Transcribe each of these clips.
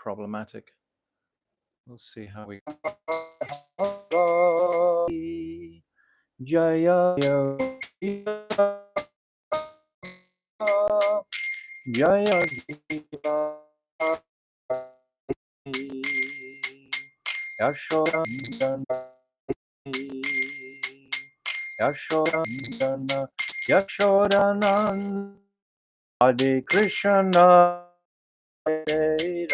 problematic. We'll see how we. Jaya Jaya Yashodana Yashodana Yashodana Hare Krishna Hare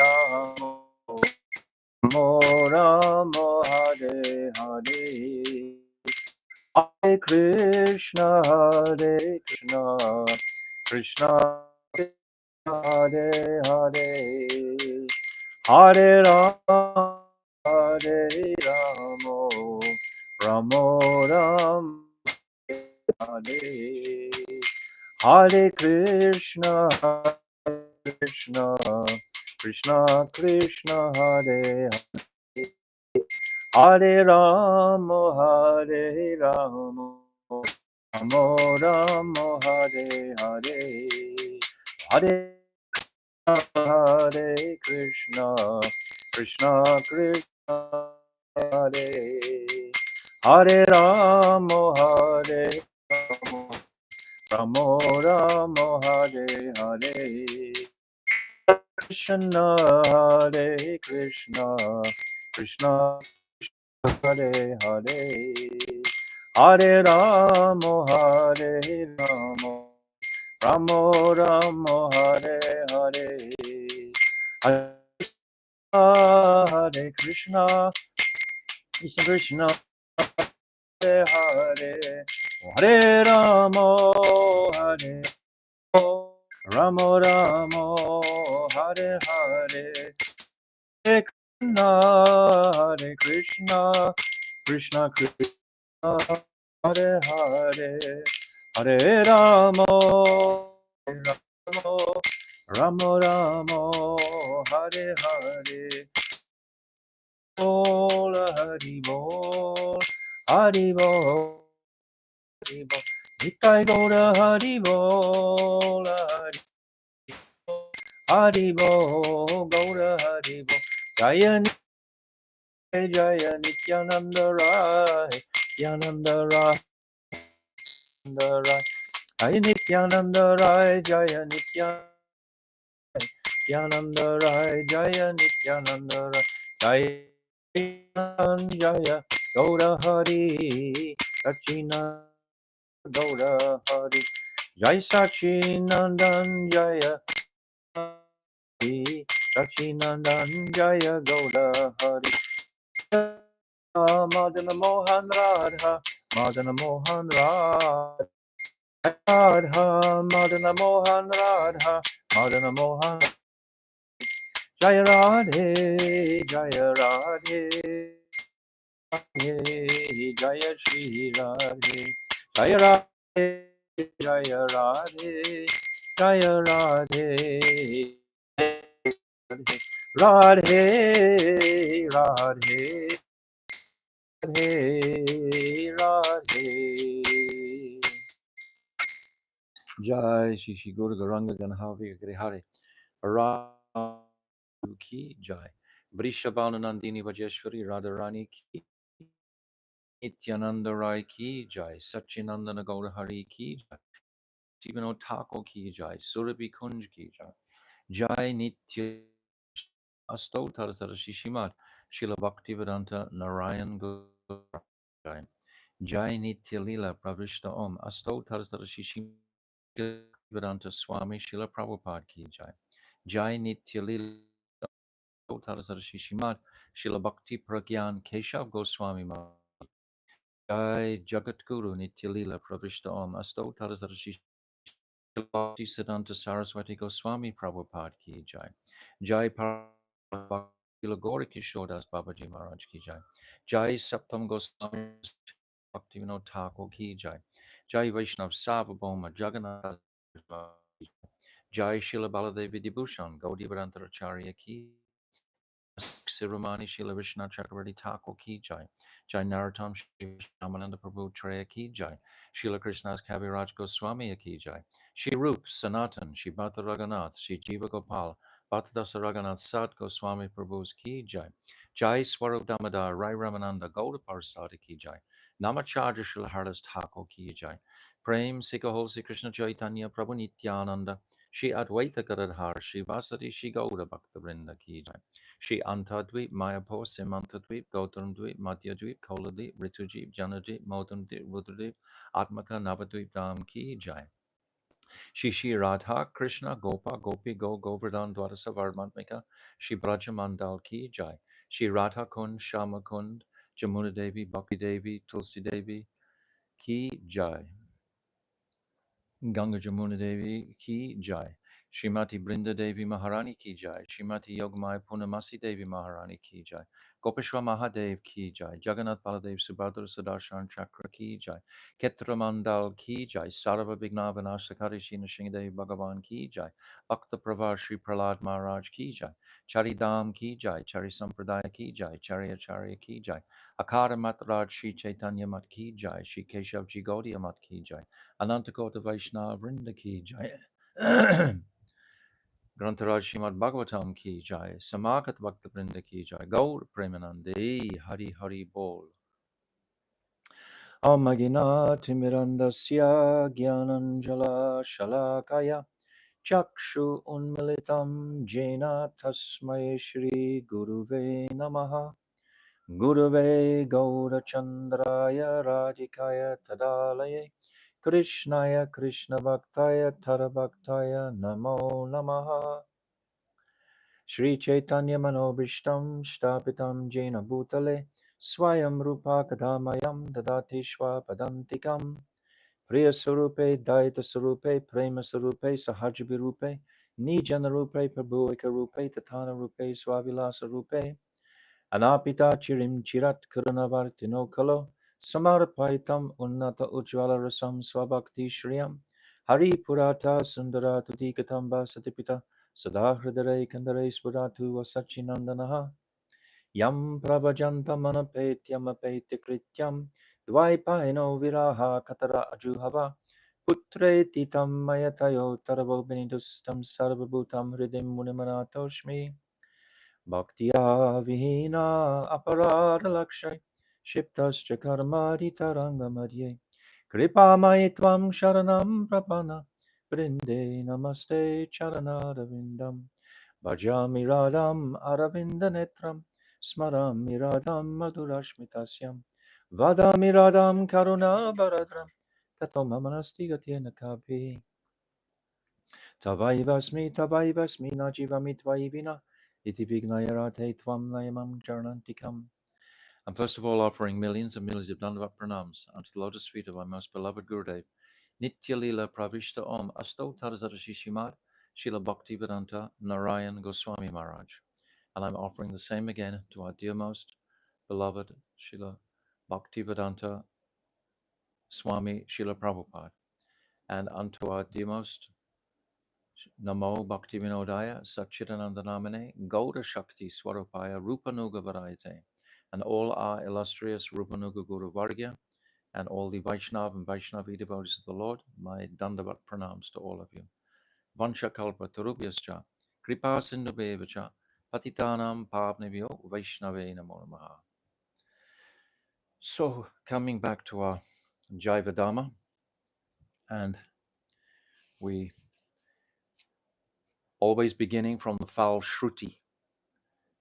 Rama Rama Hare Hare Hare Krishna Krishna Hare Hare Hare Rama Hare Rama Rama Rama Hare Hare Krishna Krishna Krishna Krishna Hare Hare Rama Hare Rama Rama Rama Hare Hare Hare Hare Krishna Krishna Krishna Hare Hare Rama Hare Rama Rama Rama Hare Hare Krishna Hare Krishna Krishna Hare Hare Hare Rama Hare Rama Rama Rama Hare Hare Hare Krishna Krishna Krishna Hare Hare Hare Rama Hare Rama Rama Hare Hare Hare Krishna Krishna Krishna Hare Hare Hare Rama Rama Rama Hare Hare Bol Hari Bol Hari Bol Hari Bol Nitai Gaura Hari Bol Hari Bol Gaura Hari Bol Jaya Jaya Nityananda Rai Nityananda Rai Jaya Nityananda Rai Jaya Nityananda Rai Jaya Nityananda Rai Jaya Jaya Gaura Hari Sachina Gaura Hari Jai Sachinandan Jaya Hari Sachinandan Jaya Gaura Hari Madana Mohan Radha Madana Mohan Radha Radha Madana Mohan Radha Madana Mohan Jaya Radhe Jaya Radhe Jaya Shri Radhe Jaya Radhe Jaya Radhe Jaya Radhe Radhe Radhe Radhe Radhe Jai Shri Shri Guru Garanga Ganhavi Grihari Ki Jai Vrishabhanu Nandini Vajeshwari Radharani Ki Nityananda Rai Ki Jai Satchinandana Gaura Hari Ki Jai Jivano Thakur Ki Jai Surabhi Kunj Ki Jai Jai Nitya Astotar Shishimat Shila Bhaktivedanta Narayan Guru Jai Jai Nitya Lila Pravishta Om Astotar Shishimat Vedanta Swami Shila Prabhupada Ki Jai Jai Nitya Lila Shishimat Shila Bhakti Pragyan Keshav Goswami Jai Jagat Guru Nitya Lila Pravishta Om Astotar Bhakti Siddhanta Saraswati Goswami Prabhupada Ki Jai Jai Bhakti Gauri Kishodas Babaji Maharaj Ki Jai Jai Saptam Goswami Bhakti Vinod Thakur Ki Jai Jai Vaishnav Sarvabhauma Jagannath Jai Shila Baladevi Dibhushan Gaudiya Acharya Ki Sirumani Shila Vishnu Chakravarti Thakur Ki Jai Jai Narottam Shamananda Prabhu Treya Ki Jai Shila Krishna's Kaviraj Goswami Ki Jai Shri Rup Sanatan Shri Bhatta Raghunath Shri Jiva Gopal Bhattadasa Raghunath Sat Goswami Prabhu's Ki Jai. Jai Swarup Damodar Rai Ramananda Gauda Parsada Ki Jai. Namacharya Srila Haridas Thakur Ki Jai. Prem Sikahol Sri Krishna Chaitanya Prabhu Nityananda. Shri Advaita Gadadhar Shri Vasadi Shri Gauda Bhakta Vrinda Ki Jai. Shri Antadvip Mayapur Simantadvip Gautam Dvip Madhya Dvip Koladvip Ritujip Janadvip Modam Dvip Rudradvip Atmaka Navadvip Dham Ki Jai. Shri Shri Radha Krishna Gopa Gopi Govardhan Dwadasa Varmatmika Shri Braja Mandal Ki Jai. Shri Radha Kund Shama Kund Jamuna Devi Bhakti Devi Tulsi Devi Ki Jai. Ganga Jamuna Devi Ki Jai. Srimati Brinda Devi Maharani Ki Jai. Srimati Yogamaya Punamasi Devi Maharani Ki Jai. Gopeshwar Mahadev Ki Jai. Jagannath Baladev Subhadra Sudarshan Chakra Ki Jai. Ketra Mandal Ki Jai. Sarva Vigna Vinashakari Shina Shingadev Bhagavan Ki Jai. Bhakta Pravar Shri Prahlad Maharaj Ki Jai. Charidam Ki Jai. Chari Sampradaya Ki Jai. Charya Charya Ki Jai. Akara Matraj Shri Chaitanya Mat Ki Jai. Shri Keshav Ji Gaudiya Mat Ki Jai. Anantakota Vaishnava Vrinda Ki Jai. Grantaraj Srimad Bhagavatam Ki Jai. Samakat Bhakta Vrinda Ki Jai. Gaur Premanande Hari Hari Bol. Amagina Timirandasya Gyananjala Shalakaya Chakshu Unmilitam Jena Tasmai Shri Guruve Namaha Gurave Gaurachandraya Radhikaya Tadalaye Krishnaya Krishna Bhaktaya Tarabhaktaya Namo Namaha Shri Chaitanya Manobishtam Shtapitam Jena Bhutale Swayam Rupa Kadamayam Dadati Shwa Padantikam Priya Sarupe Daita Sarupe Prema Sarupe Sahajabi Rupe Nijana Rupe Prabhuika Rupe Tatana Rupe Swavilasa Rupe Anapita Chirim Chirat Kurunavartino Kalo Samarapaitam Unnata Ujvala Rasam Swabhakti Shriyam Hari Purata Sundara Tudikatamba Satipita Sadahridare Kandare Spuratu Vasachinandanaha Yam Prabhajanta Manapetyam Apetya Dvaipaino Viraha Katara Ajuhava Putre Titam Mayatayo Tarabo Benidustam Sarvabhutam Hridim Munimanatoshmi Bhaktiya Vihina Aparada Lakshay Shiptascha Karmadi Taranga Madhye Kripa Maitvam Sharanam Prapana Brinde Namaste Charanadavindam Bhajami Radham Aravinda Netram Smarami Radham Madhurashmitasyam Vadami Radham Karuna Baradram Tato Mamanasti Gatyena Kapi Tavaivasmi Najivamitvaivina Iti Vignayarate Tvam Nayamam Charanantikam. I'm first of all offering millions and millions of Dandavat pranams unto the lotus feet of our most beloved Gurudev, Nitya Lila Pravishta Om Asto Tarzadashi Shimad Shila Bhaktivedanta Narayan Goswami Maharaj. And I'm offering the same again to our dear most beloved Shila Bhaktivedanta Swami Shila Prabhupada, and unto our dear most Namo Bhakti Vinodaya Satchitananda Namane Gauda Shakti Swarupaya Rupanuga Varayate, and all our illustrious Rupanuga Guru Vargya and all the Vaishnav and Vaishnavi devotees of the Lord, my Dandavat pranams to all of you. Vansha Kalpa Tarubhyascha Kripa Sindhubevacha Patitanam Pavnevyo Vaishnave Namo Namaha. So, coming back to our Jaiva Dharma, and we always beginning from the foul Shruti,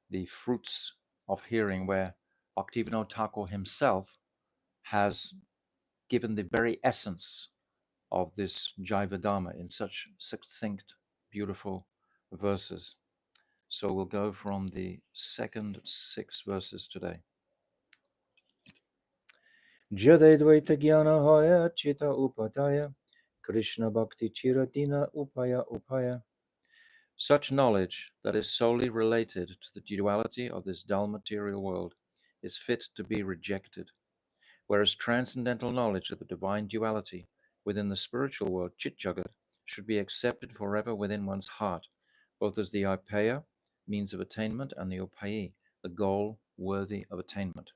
the fruits of hearing, where Bhaktivinoda Thakur himself has given the very essence of this Jaiva Dharma in such succinct, beautiful verses. So we'll go from the second 6 verses today. Jade Dvaita Jnana Hoya Chita Upadaya Krishna Bhakti Chiradina Upaya Upaya. Such knowledge that is solely related to the duality of this dull material world is fit to be rejected, whereas transcendental knowledge of the divine duality within the spiritual world, Chit Jagat, should be accepted forever within one's heart, both as the Upaya, means of attainment, and the Upayi, the goal worthy of attainment.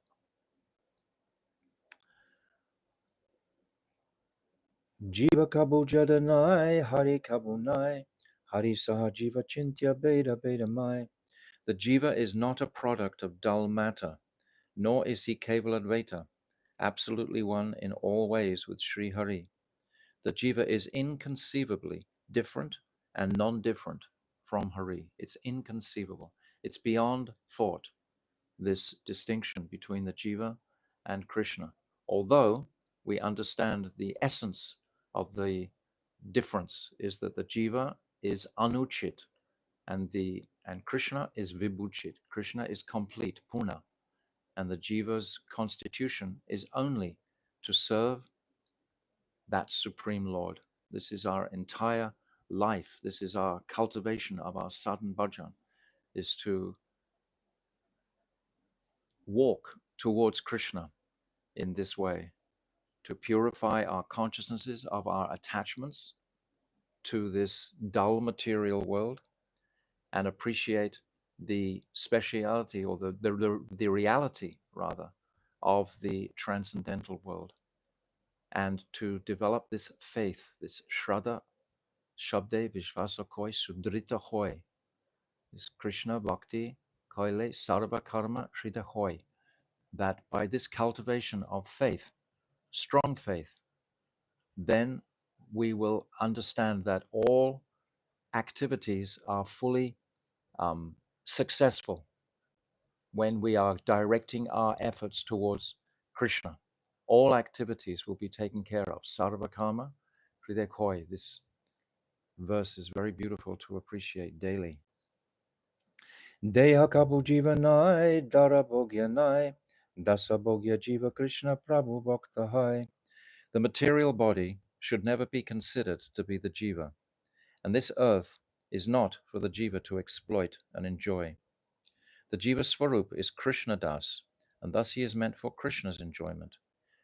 Jiva Kabu Jadanai, Hari Kabunai, Hari Saha Jiva Chintya Beda Beda Mai. The jiva is not a product of dull matter, nor is he Keval Advaita, absolutely one in all ways with Sri Hari. The jiva is inconceivably different and non-different from Hari. It's inconceivable. It's beyond thought, this distinction between the jiva and Krishna. Although we understand the essence of the difference is that the jiva is anuchit and Krishna is vibhuchit. Krishna is complete, puna, and the jiva's constitution is only to serve that supreme Lord. This is our entire life. This is our cultivation of our sadhan bhajan, is to walk towards Krishna in this way, to purify our consciousnesses of our attachments to this dull material world and appreciate the speciality or the reality rather of the transcendental world, and to develop this faith, this shraddha, shabde vishvasa koi sudrita hoy, this Krishna bhakti koile sarva karma shrita hoy, that by this cultivation of faith, strong faith, then we will understand that all activities are fully successful when we are directing our efforts towards Krishna. All activities will be taken care of. Sarva karma hridaya koi. This verse is very beautiful to appreciate daily. Deha kabu jivanai dara bhogyanai dasa bhogya jiva Krishna prabhu bhaktahai. The material body should never be considered to be the jiva, and this earth is not for the jiva to exploit and enjoy. The jiva swarup is Krishna das, and thus he is meant for Krishna's enjoyment,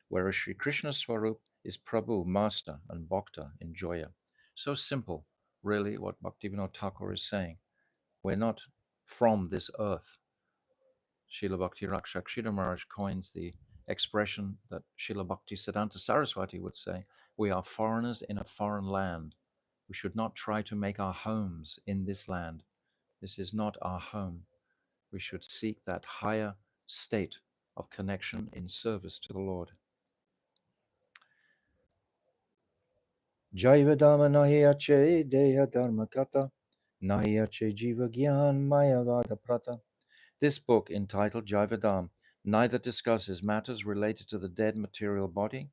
whereas Sri Krishna swarup is Prabhu, master, and bhakta, enjoyer. So simple, really, what Bhaktivinoda Thakur is saying. We're not from this earth. Srila Bhakti Rakshakshita Maharaj coins the expression that Srila Bhakti Siddhanta Saraswati would say, we are foreigners in a foreign land. We should not try to make our homes in this land. This is not our home. We should seek that higher state of connection in service to the Lord. Jaiva Dharma nahi ache deha dharma kata, nahi ache jiva gyan mayavada prata. This book, entitled Jaiva Dharma, neither discusses matters related to the dead material body,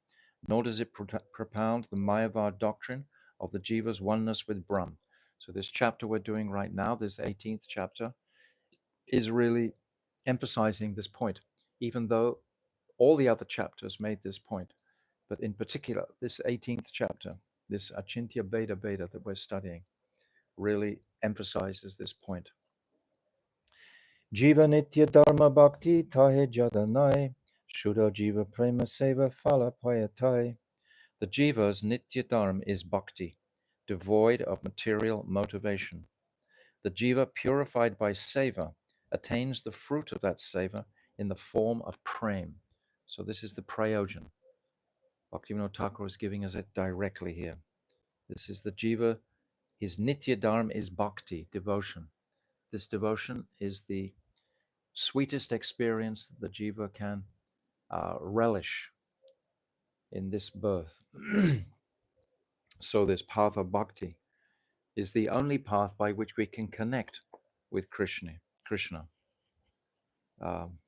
nor does it propound the Mayavad doctrine of the jiva's oneness with Brahm. So this chapter we're doing right now, this 18th chapter, is really emphasizing this point, even though all the other chapters made this point. But in particular, this 18th chapter, this Achintya Beda Beda that we're studying, really emphasizes this point. Jiva Nitya Dharma Bhakti Tahe Jadanai Shuddha Jiva Prema Seva Phala Payatai. The Jiva's Nitya Dharma is bhakti, devoid of material motivation. The Jiva purified by Seva attains the fruit of that Seva in the form of prem. So this is the prayojan. Bhaktivinoda Thakur is giving us it directly here. This is the Jiva. His Nitya Dharma is bhakti, devotion. This devotion is the sweetest experience that the Jiva can relish in this birth. So this path of bhakti is the only path by which we can connect with Krishna.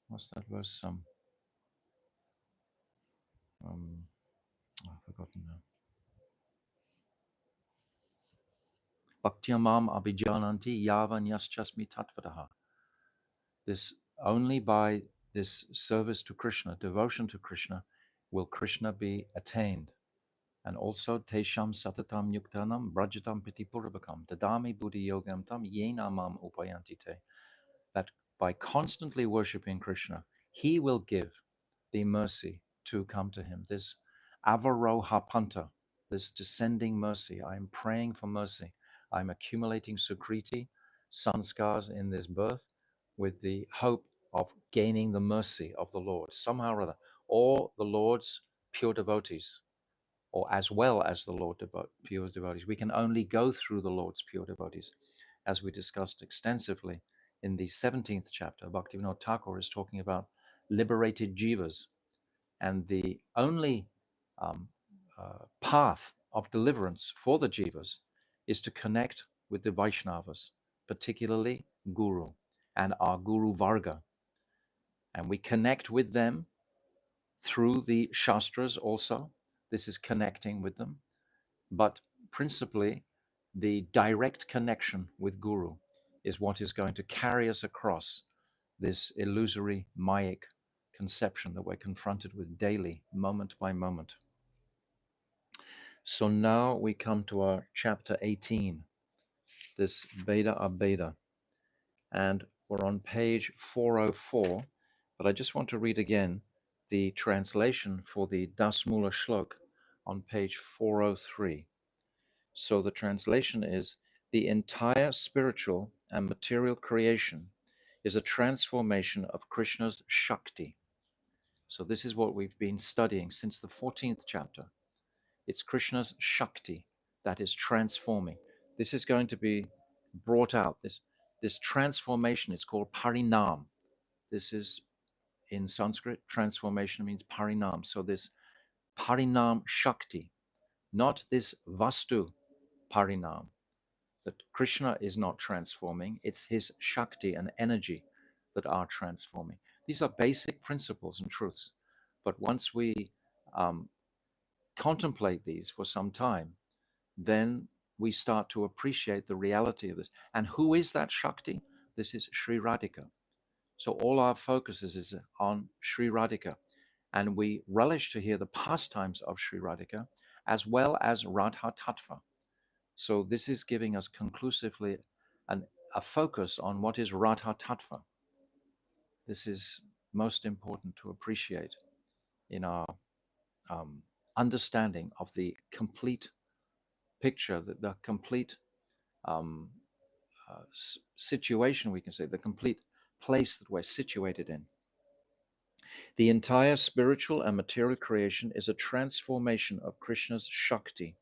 What's that verse? I've forgotten now. Bhaktyamam abhijananti yavan yaschasmi tatvadaha. This only by this service to Krishna, devotion to Krishna, will Krishna be attained. And also tesham satatam yuktanam brajatam pitipurvakam dadami buddhi yogam tam yenamam upayantite. That by constantly worshipping Krishna, he will give the mercy to come to him. This avaroha panta, this descending mercy. I am praying for mercy. I'm accumulating sukriti, sanskars in this birth with the hope of gaining the mercy of the Lord. Somehow or other, all the Lord's pure devotees, or as well as the pure devotees. We can only go through the Lord's pure devotees, as we discussed extensively in the 17th chapter. Bhaktivinoda Thakur is talking about liberated jivas, and the only um, path of deliverance for the jivas is to connect with the Vaishnavas, particularly Guru and our Guru Varga. And we connect with them through the Shastras also. This is connecting with them. But principally, the direct connection with Guru is what is going to carry us across this illusory Mayic conception that we're confronted with daily, moment by moment. So now we come to our chapter 18, this Veda Abheda, and we're on page 404, but I just want to read again the translation for the Dasmula Shlok on page 403. So the translation is, the entire spiritual and material creation is a transformation of Krishna's Shakti. So this is what we've been studying since the 14th chapter. It's Krishna's Shakti that is transforming. This is going to be brought out. This transformation is called parinam. This is, in Sanskrit, transformation means parinam. So this parinam Shakti, not this vastu parinam, that Krishna is not transforming, it's his Shakti and energy that are transforming. These are basic principles and truths. But once we contemplate these for some time, then we start to appreciate the reality of this. And who is that Shakti? This is Sri Radhika. So all our focus is on Sri Radhika. And we relish to hear the pastimes of Sri Radhika as well as Radha Tattva. So this is giving us conclusively a focus on what is Radha Tattva. This is most important to appreciate in our understanding of the complete picture, the complete situation, we can say, the complete place that we're situated in. The entire spiritual and material creation is a transformation of Krishna's Shakti.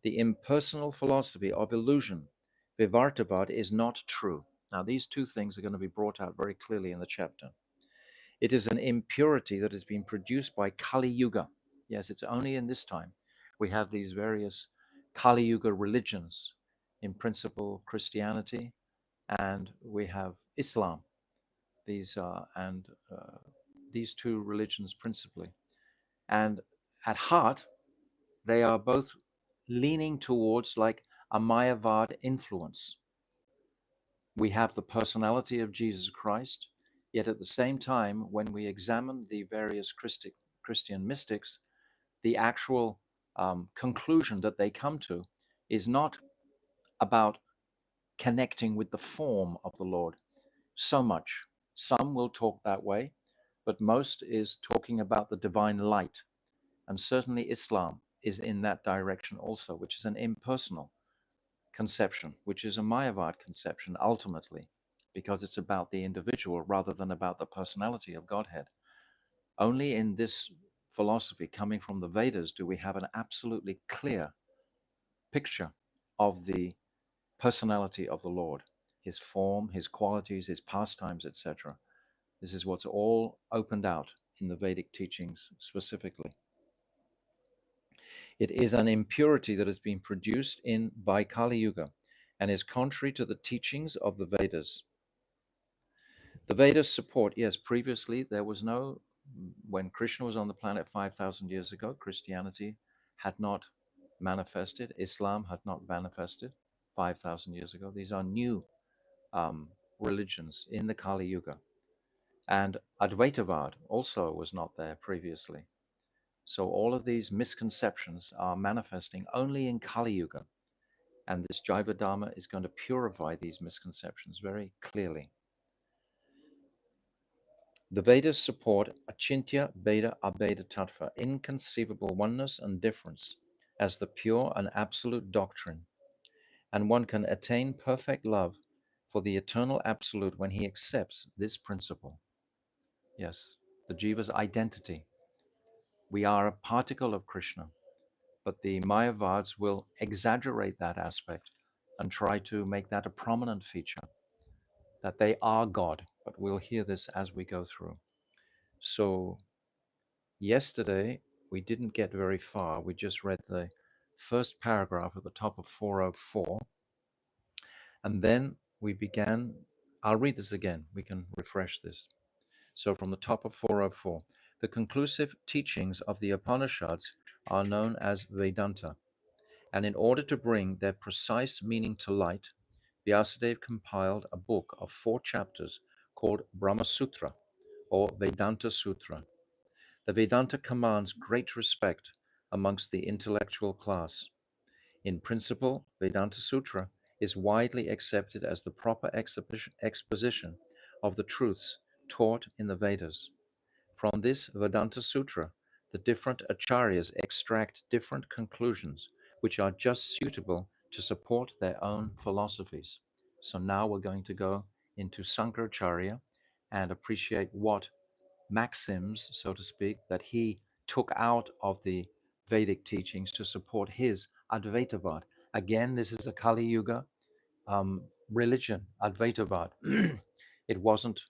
The impersonal philosophy of illusion, Vivartavad, is not true. Now, these two things are going to be brought out very clearly in the chapter. It is an impurity that has been produced by Kali Yuga. Yes, it's only in this time we have these various Kali Yuga religions, in principle Christianity, and we have Islam. These two religions principally, and at heart, they are both leaning towards like a Mayavad influence. We have the personality of Jesus Christ, yet at the same time, when we examine the various Christian mystics, the actual conclusion that they come to is not about connecting with the form of the Lord so much. Some will talk that way, but most is talking about the divine light. And certainly Islam is in that direction also, which is an impersonal conception, which is a Mayavad conception ultimately, because it's about the individual rather than about the personality of Godhead. Only in this philosophy coming from the Vedas do we have an absolutely clear picture of the personality of the Lord, his form, his qualities, his pastimes, etc. This is what's all opened out in the Vedic teachings specifically. It is an impurity that has been produced by Kali Yuga and is contrary to the teachings of the Vedas. The Vedas support, yes, previously there was no, when Krishna was on the planet 5,000 years ago, Christianity had not manifested, Islam had not manifested 5,000 years ago. These are new religions in the Kali Yuga. And Advaitavad also was not there previously. So all of these misconceptions are manifesting only in Kali Yuga. And this Jaiva Dharma is going to purify these misconceptions very clearly. The Vedas support Achintya Bheda Abheda Tattva, inconceivable oneness and difference, as the pure and absolute doctrine. And one can attain perfect love for the eternal absolute when he accepts this principle. Yes, the Jiva's identity. We are a particle of Krishna, but the Mayavads will exaggerate that aspect and try to make that a prominent feature, that they are God. But we'll hear this as we go through. So, yesterday, we didn't get very far. We just read the first paragraph at the top of 404. And then we began. I'll read this again. We can refresh this. So, from the top of 404, the conclusive teachings of the Upanishads are known as Vedanta. And in order to bring their precise meaning to light, Vyasadeva compiled a book of 4 chapters called Brahma Sutra or Vedanta Sutra. The Vedanta commands great respect amongst the intellectual class. In principle, Vedanta Sutra is widely accepted as the proper exposition of the truths taught in the Vedas. From this Vedanta Sutra, the different acharyas extract different conclusions which are just suitable to support their own philosophies. So now we're going to go into Sankaracharya and appreciate what maxims, so to speak, that he took out of the Vedic teachings to support his Advaitavad. Again, this is a Kali Yuga religion, Advaitavad. It wasn't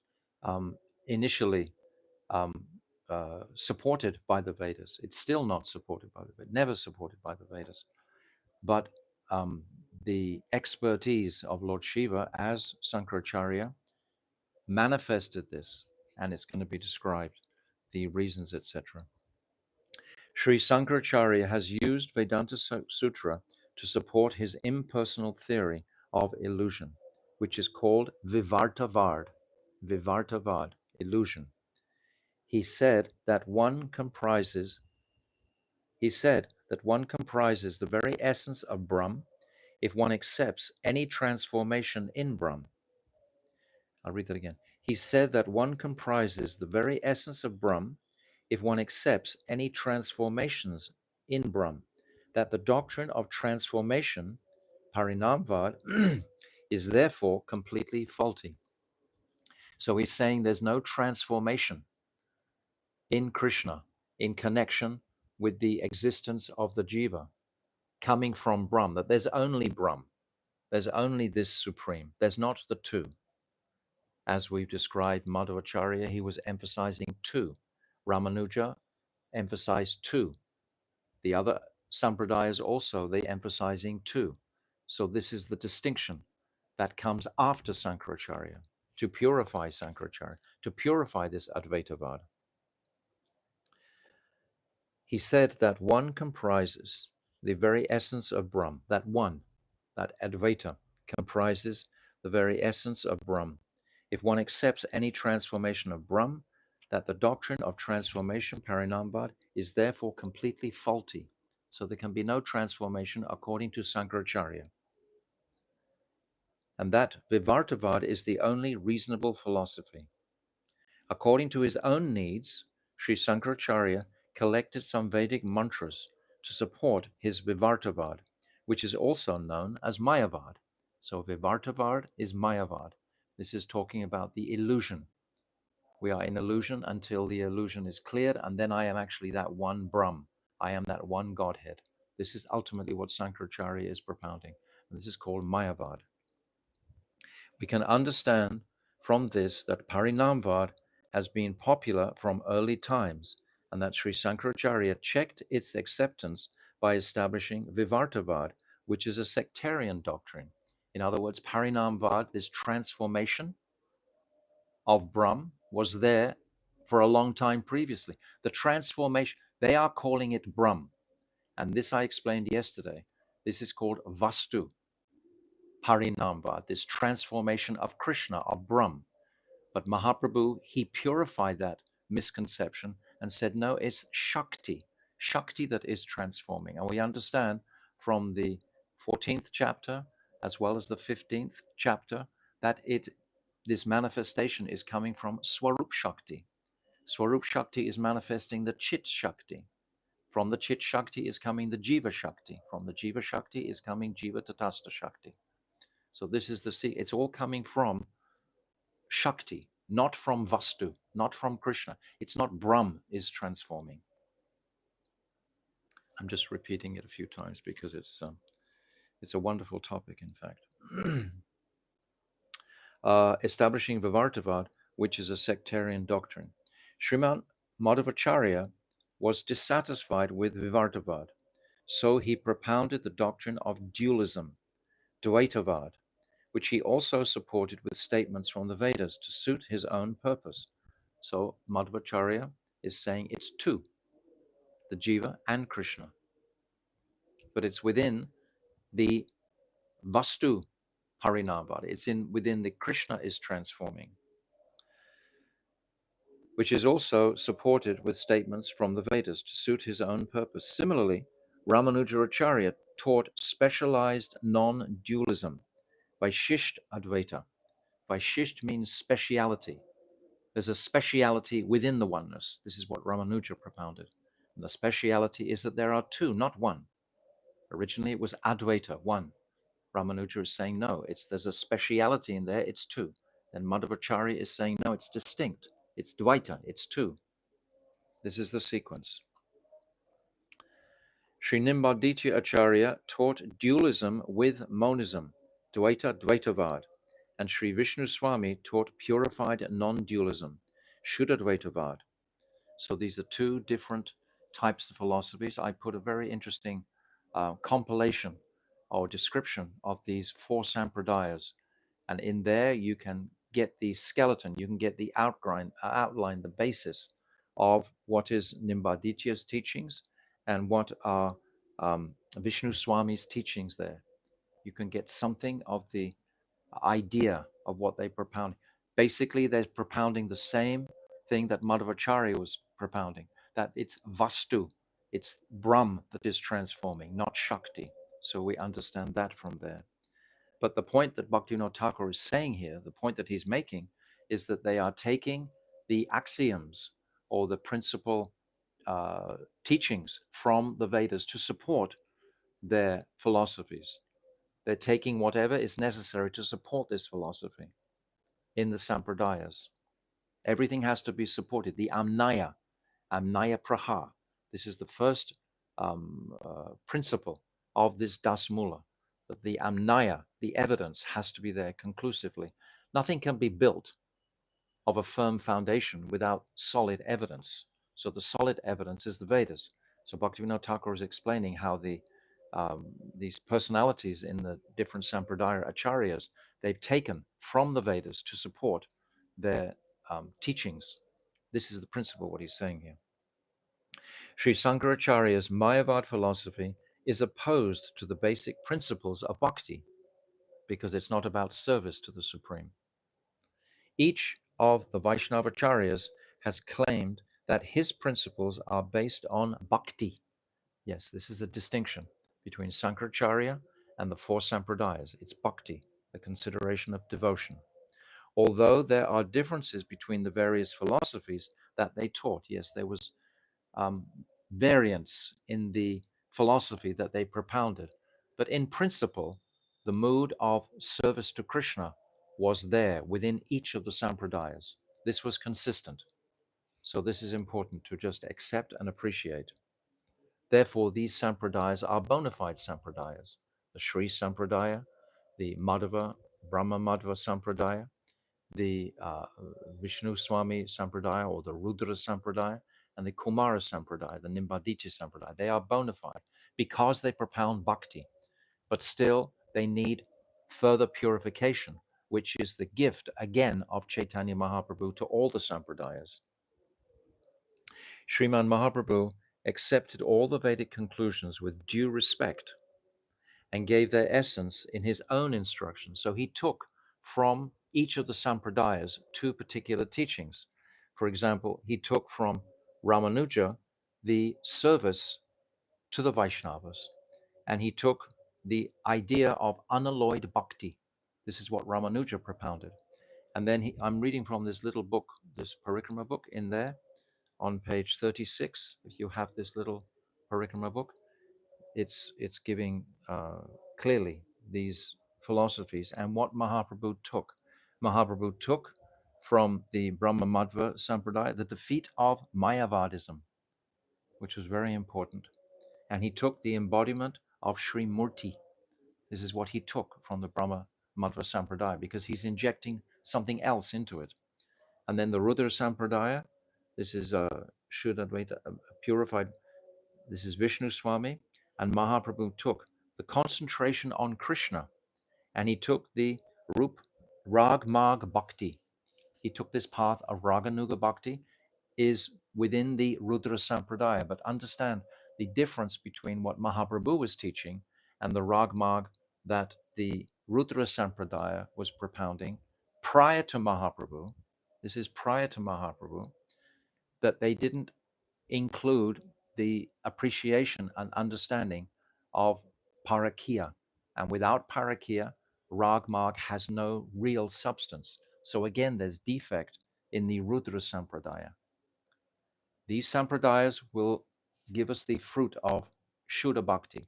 initially um, supported by the Vedas. It's still not supported by the Vedas, never supported by the Vedas. But the expertise of Lord Shiva as Sankaracharya manifested this, and it's going to be described, the reasons, etc. Sri Sankaracharya has used Vedanta Sutra to support his impersonal theory of illusion, which is called Vivartavad, Vivartavad, illusion. He said that one comprises the very essence of Brahm if one accepts any transformation in Brahm. I'll read that again. He said that one comprises the very essence of Brahm if one accepts any transformations in Brahm, that the doctrine of transformation, Parinamvad, is therefore completely faulty. So he's saying there's no transformation in Krishna in connection with the existence of the jiva coming from Brahm, that there's only Brahm, there's only this supreme, there's not the two. As we've described Madhvacharya, he was emphasizing two. Ramanuja emphasized two. The other sampradayas also, they emphasizing two. So this is the distinction that comes after Sankaracharya, to purify Sankaracharya, to purify this Advaitavad. He said that one comprises the very essence of Brahm, that one, that Advaita, comprises the very essence of Brahm. If one accepts any transformation of Brahm, that the doctrine of transformation, Parinambad, is therefore completely faulty. So there can be no transformation according to Sankaracharya. And that Vivartavad is the only reasonable philosophy. According to his own needs, Sri Sankaracharya collected some Vedic mantras to support his Vivartavad, which is also known as Mayavad. So Vivartavad is Mayavad. This is talking about the illusion. We are in illusion until the illusion is cleared, and then I am actually that one Brahm. I am that one Godhead. This is ultimately what Sankaracharya is propounding. And this is called Mayavad. We can understand from this that Parinamvad has been popular from early times, and that Sri Sankaracharya checked its acceptance by establishing Vivartavad, which is a sectarian doctrine. In other words, Parinamvad, this transformation of Brahm, was there for a long time previously. The transformation, they are calling it Brahm. And this I explained yesterday. This is called Vastu, Parinamvad, this transformation of Krishna, of Brahm. But Mahaprabhu, he purified that misconception and said, no, it's Shakti, Shakti that is transforming. And we understand from the 14th chapter as well as the 15th chapter that this manifestation is coming from Swarup Shakti. Swarup Shakti is manifesting the Chit Shakti. From the Chit Shakti is coming the Jiva Shakti. From the Jiva Shakti is coming Jiva Tatastha Shakti. So this is it's all coming from Shakti, not from Vastu, not from Krishna. It's not Brahm is transforming. I'm just repeating it a few times because it's a wonderful topic, in fact. Establishing Vivartavad, which is a sectarian doctrine. Sriman Madhavacharya was dissatisfied with Vivartavad, so he propounded the doctrine of dualism, Dvaitavad, which he also supported with statements from the Vedas to suit his own purpose. So Madhvacharya is saying it's two, the Jiva and Krishna, but it's within the Vastu Harinavad. It's in within the Krishna is transforming, which is also supported with statements from the Vedas to suit his own purpose. Similarly, Ramanujacharya taught specialized non-dualism by Shisht Advaita. By Shisht means speciality. There's a speciality within the oneness. This is what Ramanuja propounded. And the speciality is that there are two, not one. Originally it was Advaita, one. Ramanuja is saying no, there's a speciality in there, it's two. Then Madhvacharya is saying no, it's distinct. It's Dvaita, it's two. This is the sequence. Sri Nimbaditya Acharya taught dualism with monism, Dvaita Dvaitavad, and Sri Vishnu Swami taught purified non-dualism, Shuddhadvaitavad. So these are two different types of philosophies. I put a very interesting compilation or description of these four sampradayas, and in there you can get the skeleton, you can get the outline, the basis of what is Nimbaditya's teachings and what are Vishnu Swami's teachings there. You can get something of the idea of what they propound. Basically, they're propounding the same thing that Madhvacharya was propounding, that it's Vastu, it's Brahm that is transforming, not Shakti. So we understand that from there. But the point that Bhaktivinoda Thakur is saying here, the point that he's making, is that they are taking the axioms or the principal teachings from the Vedas to support their philosophies. They're taking whatever is necessary to support this philosophy in the Sampradayas. Everything has to be supported. The Amnaya Praha. This is the first principle of this Dasmula, that the Amnaya, the evidence, has to be there conclusively. Nothing can be built of a firm foundation without solid evidence. So the solid evidence is the Vedas. So Bhaktivinoda Thakur is explaining how these personalities in the different Sampradaya acharyas, they've taken from the Vedas to support their teachings. This is the principle, what he's saying here. Sri Sankaracharya's Mayavad philosophy is opposed to the basic principles of bhakti because it's not about service to the Supreme. Each of the Vaishnavacharyas has claimed that his principles are based on bhakti. Yes, this is a distinction between Sankaracharya and the four Sampradayas. It's bhakti, the consideration of devotion. Although there are differences between the various philosophies that they taught, yes, there was variance in the philosophy that they propounded. But in principle, the mood of service to Krishna was there within each of the sampradayas. This was consistent. So this is important to just accept and appreciate. Therefore, these sampradayas are bona fide sampradayas. The Sri Sampradaya, the Madhava, Brahma Madhva Sampradaya, the Vishnu Swami Sampradaya or the Rudra Sampradaya, and the Kumara Sampradaya, the Nimbaditya Sampradaya. They are bona fide because they propound bhakti, but still they need further purification, which is the gift, again, of Chaitanya Mahaprabhu to all the Sampradayas. Sriman Mahaprabhu accepted all the Vedic conclusions with due respect and gave their essence in his own instructions. So he took from each of the Sampradayas two particular teachings. For example, he took from Ramanuja the service to the Vaishnavas, and he took the idea of unalloyed bhakti. This is what Ramanuja propounded. And then I'm reading from this little book, this Parikrama book in there on page 36. If you have this little Parikrama book, it's giving clearly these philosophies and what Mahaprabhu took. Mahaprabhu took from the Brahma Madhva Sampradaya the defeat of Mayavadism, which was very important. And he took the embodiment of Sri Murti. This is what he took from the Brahma Madhva Sampradaya, because he's injecting something else into it. And then the Rudra Sampradaya, this is Shuddha Advaita, purified. This is Vishnu Swami. And Mahaprabhu took the concentration on Krishna, and he took the Rup Rag Marg Bhakti. He took this path of Raganuga Bhakti, is within the Rudra Sampradaya. But understand the difference between what Mahaprabhu was teaching and the Rag Marg that the Rudra Sampradaya was propounding prior to Mahaprabhu. This is prior to Mahaprabhu, that they didn't include the appreciation and understanding of Parakya. And without Parakya, Rag Marg has no real substance. So again, there's defect in the Rudra Sampradaya. These Sampradayas will give us the fruit of Shuddha Bhakti,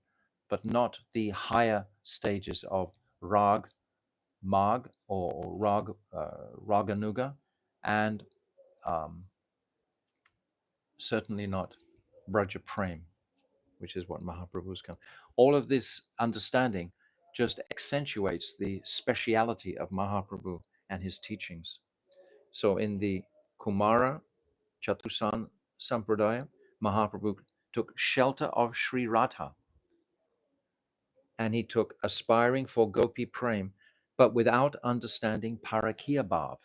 but not the higher stages of Rag Marg or Raganuga, and um, certainly not Braja Prem, which is what Mahaprabhu's come. All of this understanding just accentuates the speciality of Mahaprabhu and his teachings. So in the Kumara Chatusan Sampradaya, Mahaprabhu took shelter of Sri Radha, and he took aspiring for Gopi Prem, but without understanding Parakya Bhav.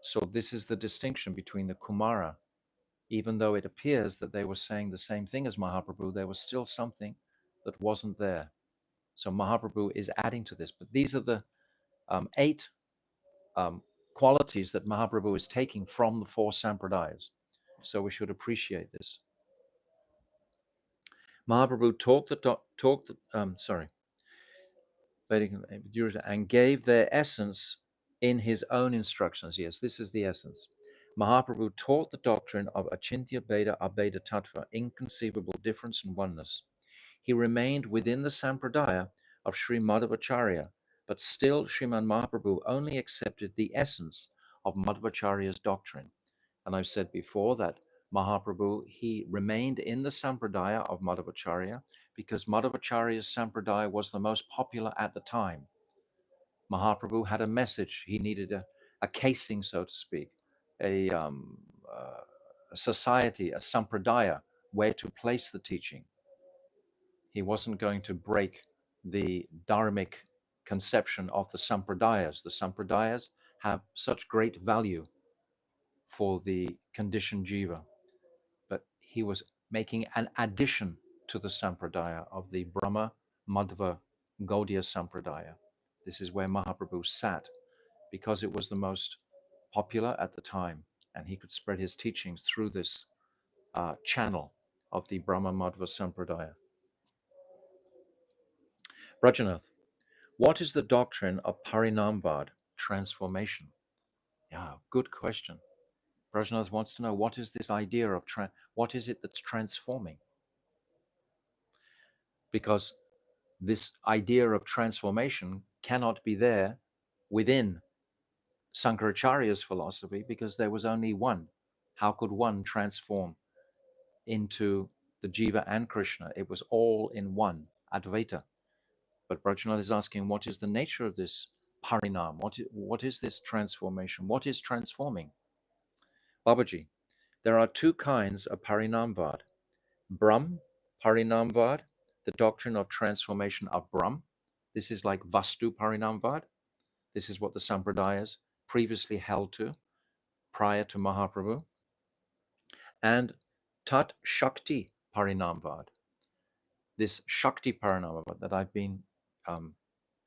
So this is the distinction between the Kumara. Even though it appears that they were saying the same thing as Mahaprabhu, there was still something that wasn't there. So Mahaprabhu is adding to this. But these are the eight qualities that Mahaprabhu is taking from the four Sampradayas. So we should appreciate this. Mahaprabhu and gave their essence in his own instructions. Yes, this is the essence. Mahaprabhu taught the doctrine of Achintya Bheda Abheda Tattva, inconceivable difference and oneness. He remained within the Sampradaya of Sri Madhvacharya, but still Sriman Mahaprabhu only accepted the essence of Madhvacharya's doctrine. And I've said before that Mahaprabhu, he remained in the Sampradaya of Madhvacharya because Madhvacharya's Sampradaya was the most popular at the time. Mahaprabhu had a message. He needed a casing, so to speak, a society, a Sampradaya, where to place the teaching. He wasn't going to break the dharmic conception of the Sampradayas. The Sampradayas have such great value for the conditioned jiva, but he was making an addition to the Sampradaya of the Brahma Madhva Gaudiya Sampradaya. This is where Mahaprabhu sat because it was the most popular at the time, and he could spread his teachings through this channel of the Brahma Madhva Sampradaya. Brajanath, what is the doctrine of Parinamvad, transformation? Yeah, good question. Brajanath wants to know, what is this idea of what is it that's transforming? Because this idea of transformation cannot be there within Sankaracharya's philosophy because there was only one. How could one transform into the Jiva and Krishna? It was all in one, Advaita. But Brajanath is asking, what is the nature of this parinam? What is this transformation? What is transforming? Babaji, there are two kinds of parinamvad. Brahm, parinamvad, the doctrine of transformation of Brahm. This is like Vastu parinamvad. This is what the Sampradayas previously held to prior to Mahaprabhu. And Tat Shakti parinamvad. This Shakti parinamvad that I've been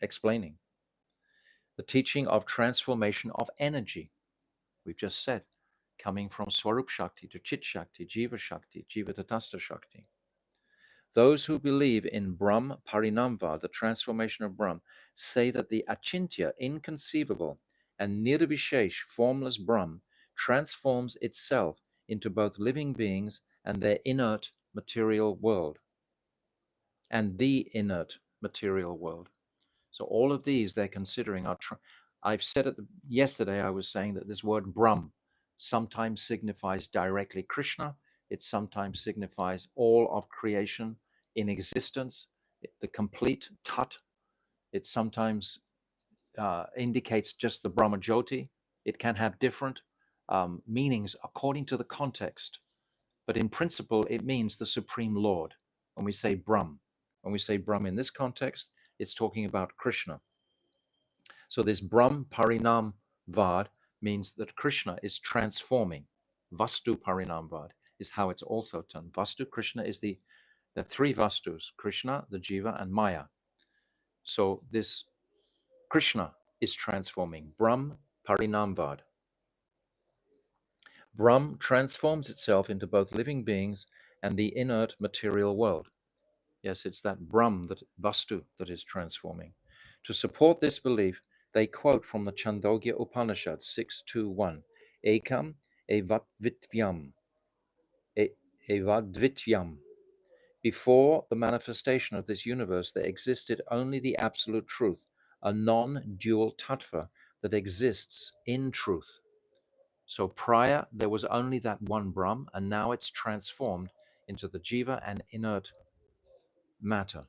explaining. The teaching of transformation of energy. We've just said, coming from Swarup Shakti to Chit Shakti, Jiva Shakti, Jiva Tatastha Shakti. Those who believe in Brahm Parinamva, the transformation of Brahm, say that the Achintya, inconceivable, and Nirvishesh, formless Brahm, transforms itself into both living beings and their inert material world, and the inert material world. So all of these they're considering are. I've said it yesterday. I was saying that this word Brahm sometimes signifies directly Krishna, It sometimes signifies all of creation in existence, the complete Tat. It sometimes indicates just the Brahma Jyoti. It can have different meanings according to the context. But in principle, it means the Supreme Lord. When we say Brahm, when we say Brahm in this context, it's talking about Krishna. So this Brahm Parinam Vad means that Krishna is transforming. Vastu Parinam Vad is how it's also done. Vastu, Krishna is the three Vastus, Krishna, the Jiva, and Maya. So this Krishna is transforming. Brahm Parinam Vad. Brahm transforms itself into both living beings and the inert material world. Yes, it's that Brahm, that Vastu, that is transforming. To support this belief, they quote from the Chandogya Upanishad 6.2.1, Ekam evadvityam, evadvityam. Before the manifestation of this universe, there existed only the absolute truth, a non-dual tattva that exists in truth. So prior, there was only that one Brahm, and now it's transformed into the Jiva and inert matter.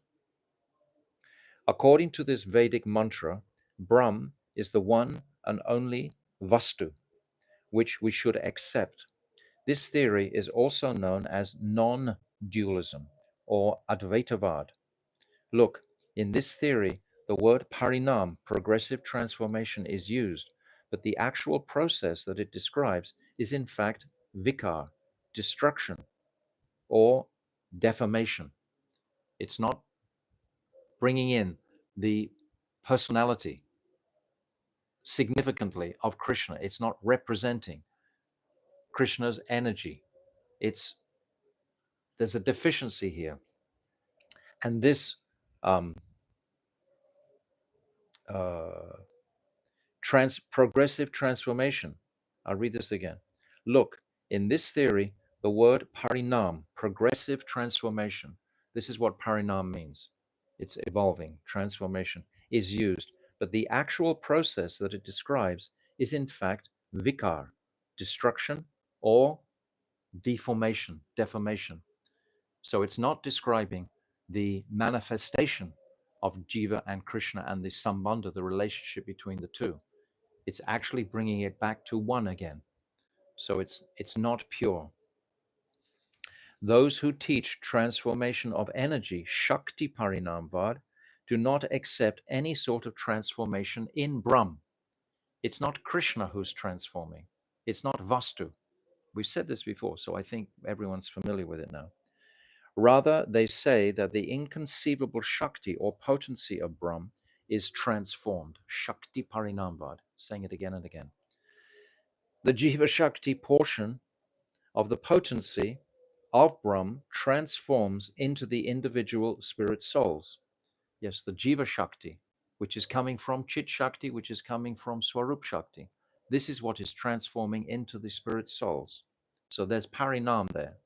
According to this Vedic mantra, Brahm is the one and only Vastu, which we should accept. This theory is also known as non-dualism or Advaitavad. Look, in this theory, the word parinam, progressive transformation, is used, but the actual process that it describes is in fact vikar, destruction, or deformation. It's not bringing in the personality significantly of Krishna. It's not representing Krishna's energy. There's a deficiency here, and this um, uh, progressive transformation. I'll read this again. Look, in this theory, the word parinam, progressive transformation, this is what parinam means. It's evolving, transformation is used, but the actual process that it describes is in fact vikar, destruction or deformation. So it's not describing the manifestation of Jiva and Krishna and the sambandha, the relationship between the two. It's actually bringing it back to one again. So it's not pure. Those who teach transformation of energy, Shakti Parinamvad, do not accept any sort of transformation in Brahm. It's not Krishna who's transforming. It's not Vastu. We've said this before, so I think everyone's familiar with it now. Rather, they say that the inconceivable Shakti or potency of Brahm is transformed. Shakti Parinamvad, saying it again and again. The Jiva Shakti portion of the potency of Brahm transforms into the individual spirit souls. Yes, the Jiva Shakti, which is coming from Chit Shakti, which is coming from Swarup Shakti. This is what is transforming into the spirit souls. So there's Parinam there.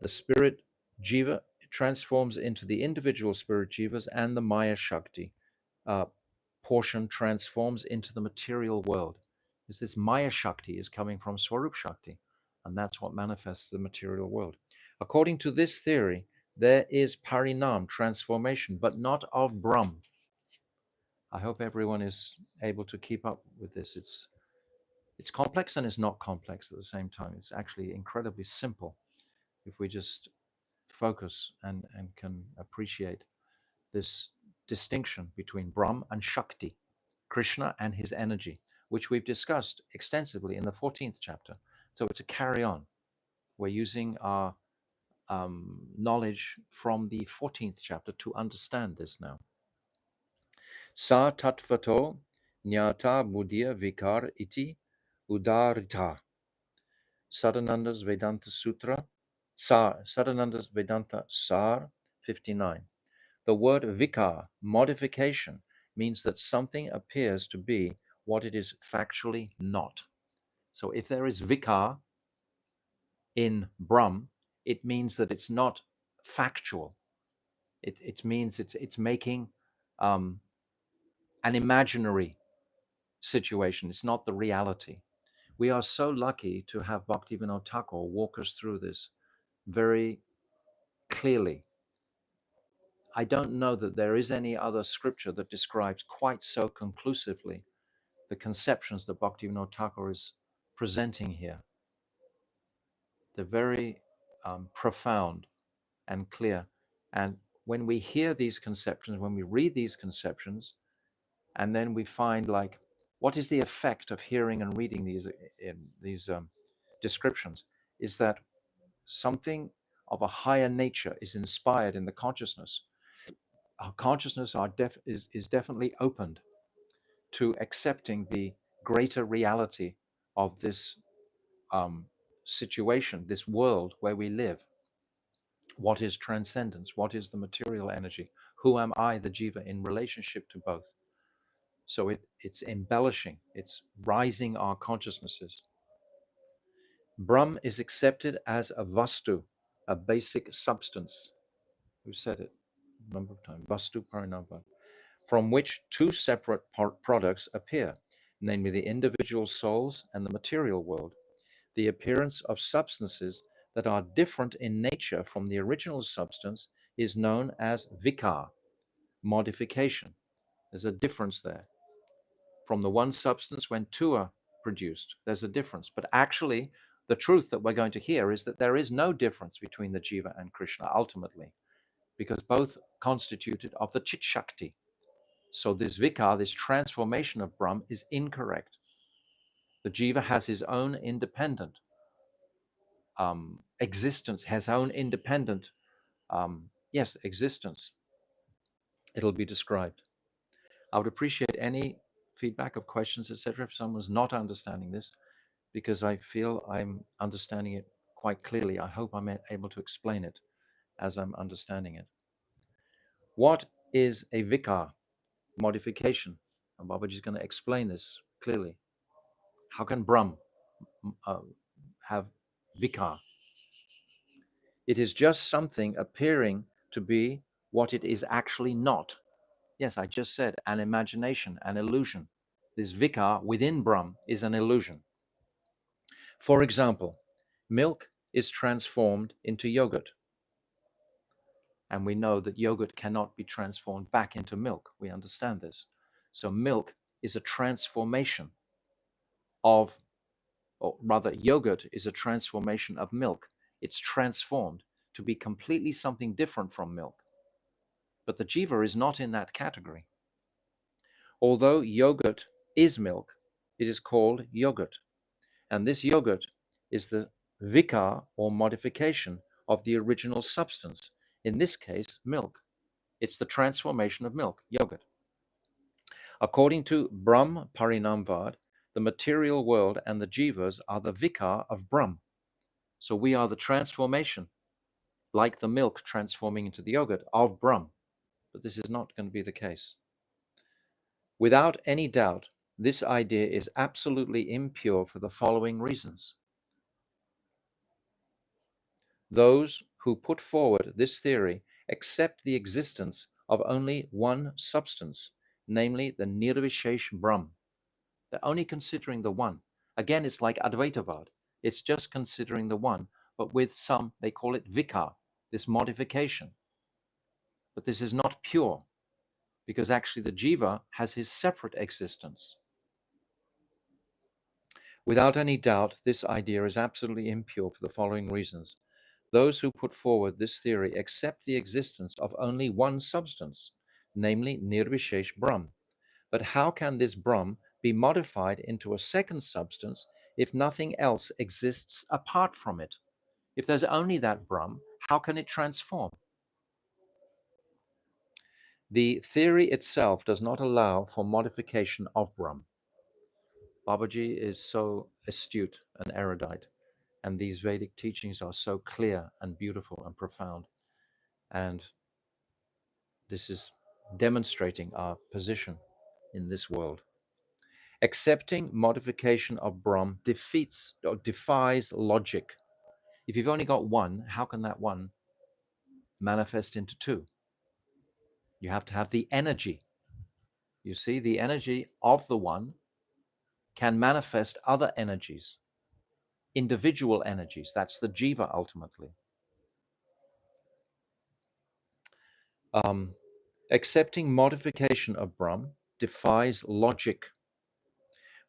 The spirit Jiva transforms into the individual spirit Jivas, and the Maya Shakti portion transforms into the material world. Is this Maya Shakti is coming from Swarup Shakti, and that's what manifests the material world. According to this theory, there is parinam, transformation, but not of Brahm. I hope everyone is able to keep up with this. It's complex and it's not complex at the same time. It's actually incredibly simple if we just focus and can appreciate this distinction between Brahm and Shakti, Krishna and his energy, which we've discussed extensively in the 14th chapter. So it's a carry on. We're using our knowledge from the 14th chapter to understand this now. Sa tattvato jnata buddhya vikar iti udarita. Sadananda's Vedanta Sutra, Sadananda's Vedanta Sar 59. The word vikar, modification, means that something appears to be what it is factually not. So if there is vikar in Brahm, it means that it's not factual. It means it's making an imaginary situation. It's not the reality. We are so lucky to have Bhaktivinoda Thakur walk us through this very clearly. I don't know that there is any other scripture that describes quite so conclusively the conceptions that Bhaktivinoda Thakur is presenting here. They're very profound and clear. And when we hear these conceptions, when we read these conceptions, and then we find, like, what is the effect of hearing and reading these descriptions, is that something of a higher nature is inspired in the consciousness. Our consciousness is definitely opened to accepting the greater reality of this situation, this world where we live. What is transcendence? What is the material energy? Who am I, the jiva, in relationship to both? So it's embellishing, it's rising our consciousnesses. Brahm is accepted as a vastu, a basic substance. We've said it a number of times, vastu parinava, from which two separate products appear, namely the individual souls and the material world. The appearance of substances that are different in nature from the original substance is known as vikar, modification. There's a difference there. From the one substance, when two are produced, there's a difference. But actually, the truth that we're going to hear is that there is no difference between the jiva and Krishna ultimately, because both constituted of the chit shakti. So this vikar, this transformation of Brahm, is incorrect. The jiva has his own independent existence, has own independent existence. It'll be described. I would appreciate any feedback of questions, etc., if someone's not understanding this, because I feel I'm understanding it quite clearly. I hope I'm able to explain it as I'm understanding it. What is a vikar, modification? And Babaji is going to explain this clearly. How can Brahm have vikar? It is just something appearing to be what it is actually not. Yes, I just said an imagination, an illusion. This vikar within Brahm is an illusion. For example, milk is transformed into yogurt. And we know that yogurt cannot be transformed back into milk. We understand this. So milk is a transformation of, or rather, yogurt is a transformation of milk. It's transformed to be completely something different from milk. But the jiva is not in that category. Although yogurt is milk, it is called yogurt. And this yogurt is the vikar, or modification, of the original substance. In this case, milk. It's the transformation of milk, yogurt. According to Brahm Parinamvad, the material world and the jivas are the vikar of Brahm. So we are the transformation, like the milk transforming into the yogurt, of Brahm. But this is not going to be the case. Without any doubt, this idea is absolutely impure for the following reasons. Those who put forward this theory accept the existence of only one substance, namely the Nirvishesh Brahm. They're only considering the one. Again, it's like Advaitavad. It's just considering the one, but with some, they call it vikar, this modification. But this is not pure, because actually the jiva has his separate existence. Without any doubt, this idea is absolutely impure for the following reasons. Those who put forward this theory accept the existence of only one substance, namely Nirvishesh Brahm. But how can this Brahm be modified into a second substance if nothing else exists apart from it? If there's only that Brahm, how can it transform? The theory itself does not allow for modification of Brahm. Babaji is so astute and erudite, and these Vedic teachings are so clear and beautiful and profound. And this is demonstrating our position in this world. Accepting modification of Brahm defeats or defies logic. If you've only got one, how can that one manifest into two? You have to have the energy. You see, the energy of the one can manifest other energies, individual energies. That's the jiva ultimately. Accepting modification of Brahm defies logic,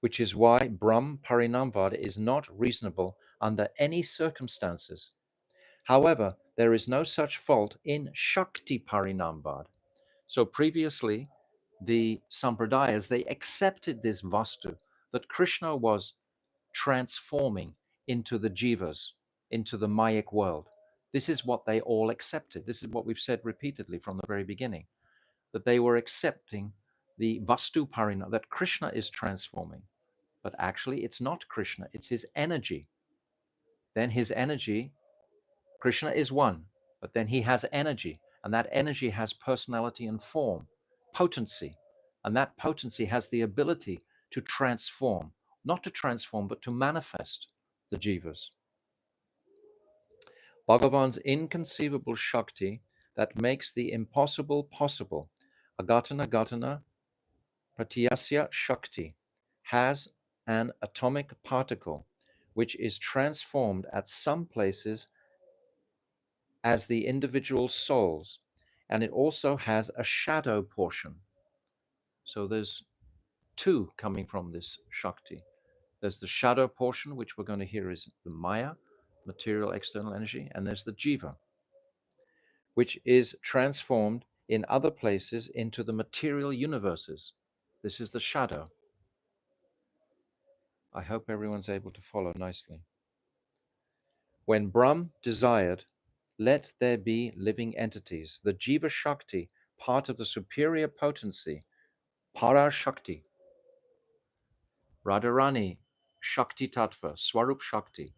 which is why Brahm Parinamvad is not reasonable under any circumstances. However, there is no such fault in Shakti Parinamvad. So previously, the Sampradayas, they accepted this Vastu, that Krishna was transforming into the jivas, into the Mayic world. This is what they all accepted. This is what we've said repeatedly from the very beginning, that they were accepting the Vastu Parina, that Krishna is transforming. But actually, it's not Krishna, it's his energy. Then his energy, Krishna is one, but then he has energy, and that energy has personality and form, potency. And that potency has the ability to transform, not to transform, but to manifest the jivas. Bhagavan's inconceivable Shakti that makes the impossible possible, Agatana Gatana Pratyasya Shakti, has an atomic particle which is transformed at some places as the individual souls, and it also has a shadow portion. So there's two coming from this Shakti. There's the shadow portion, which we're going to hear is the Maya, material external energy, and there's the Jiva, which is transformed in other places into the material universes. This is the shadow. I hope everyone's able to follow nicely. When Brahm desired, let there be living entities, the Jiva Shakti, part of the superior potency, Para Shakti, Radharani Shakti Tattva, Swarup Shakti,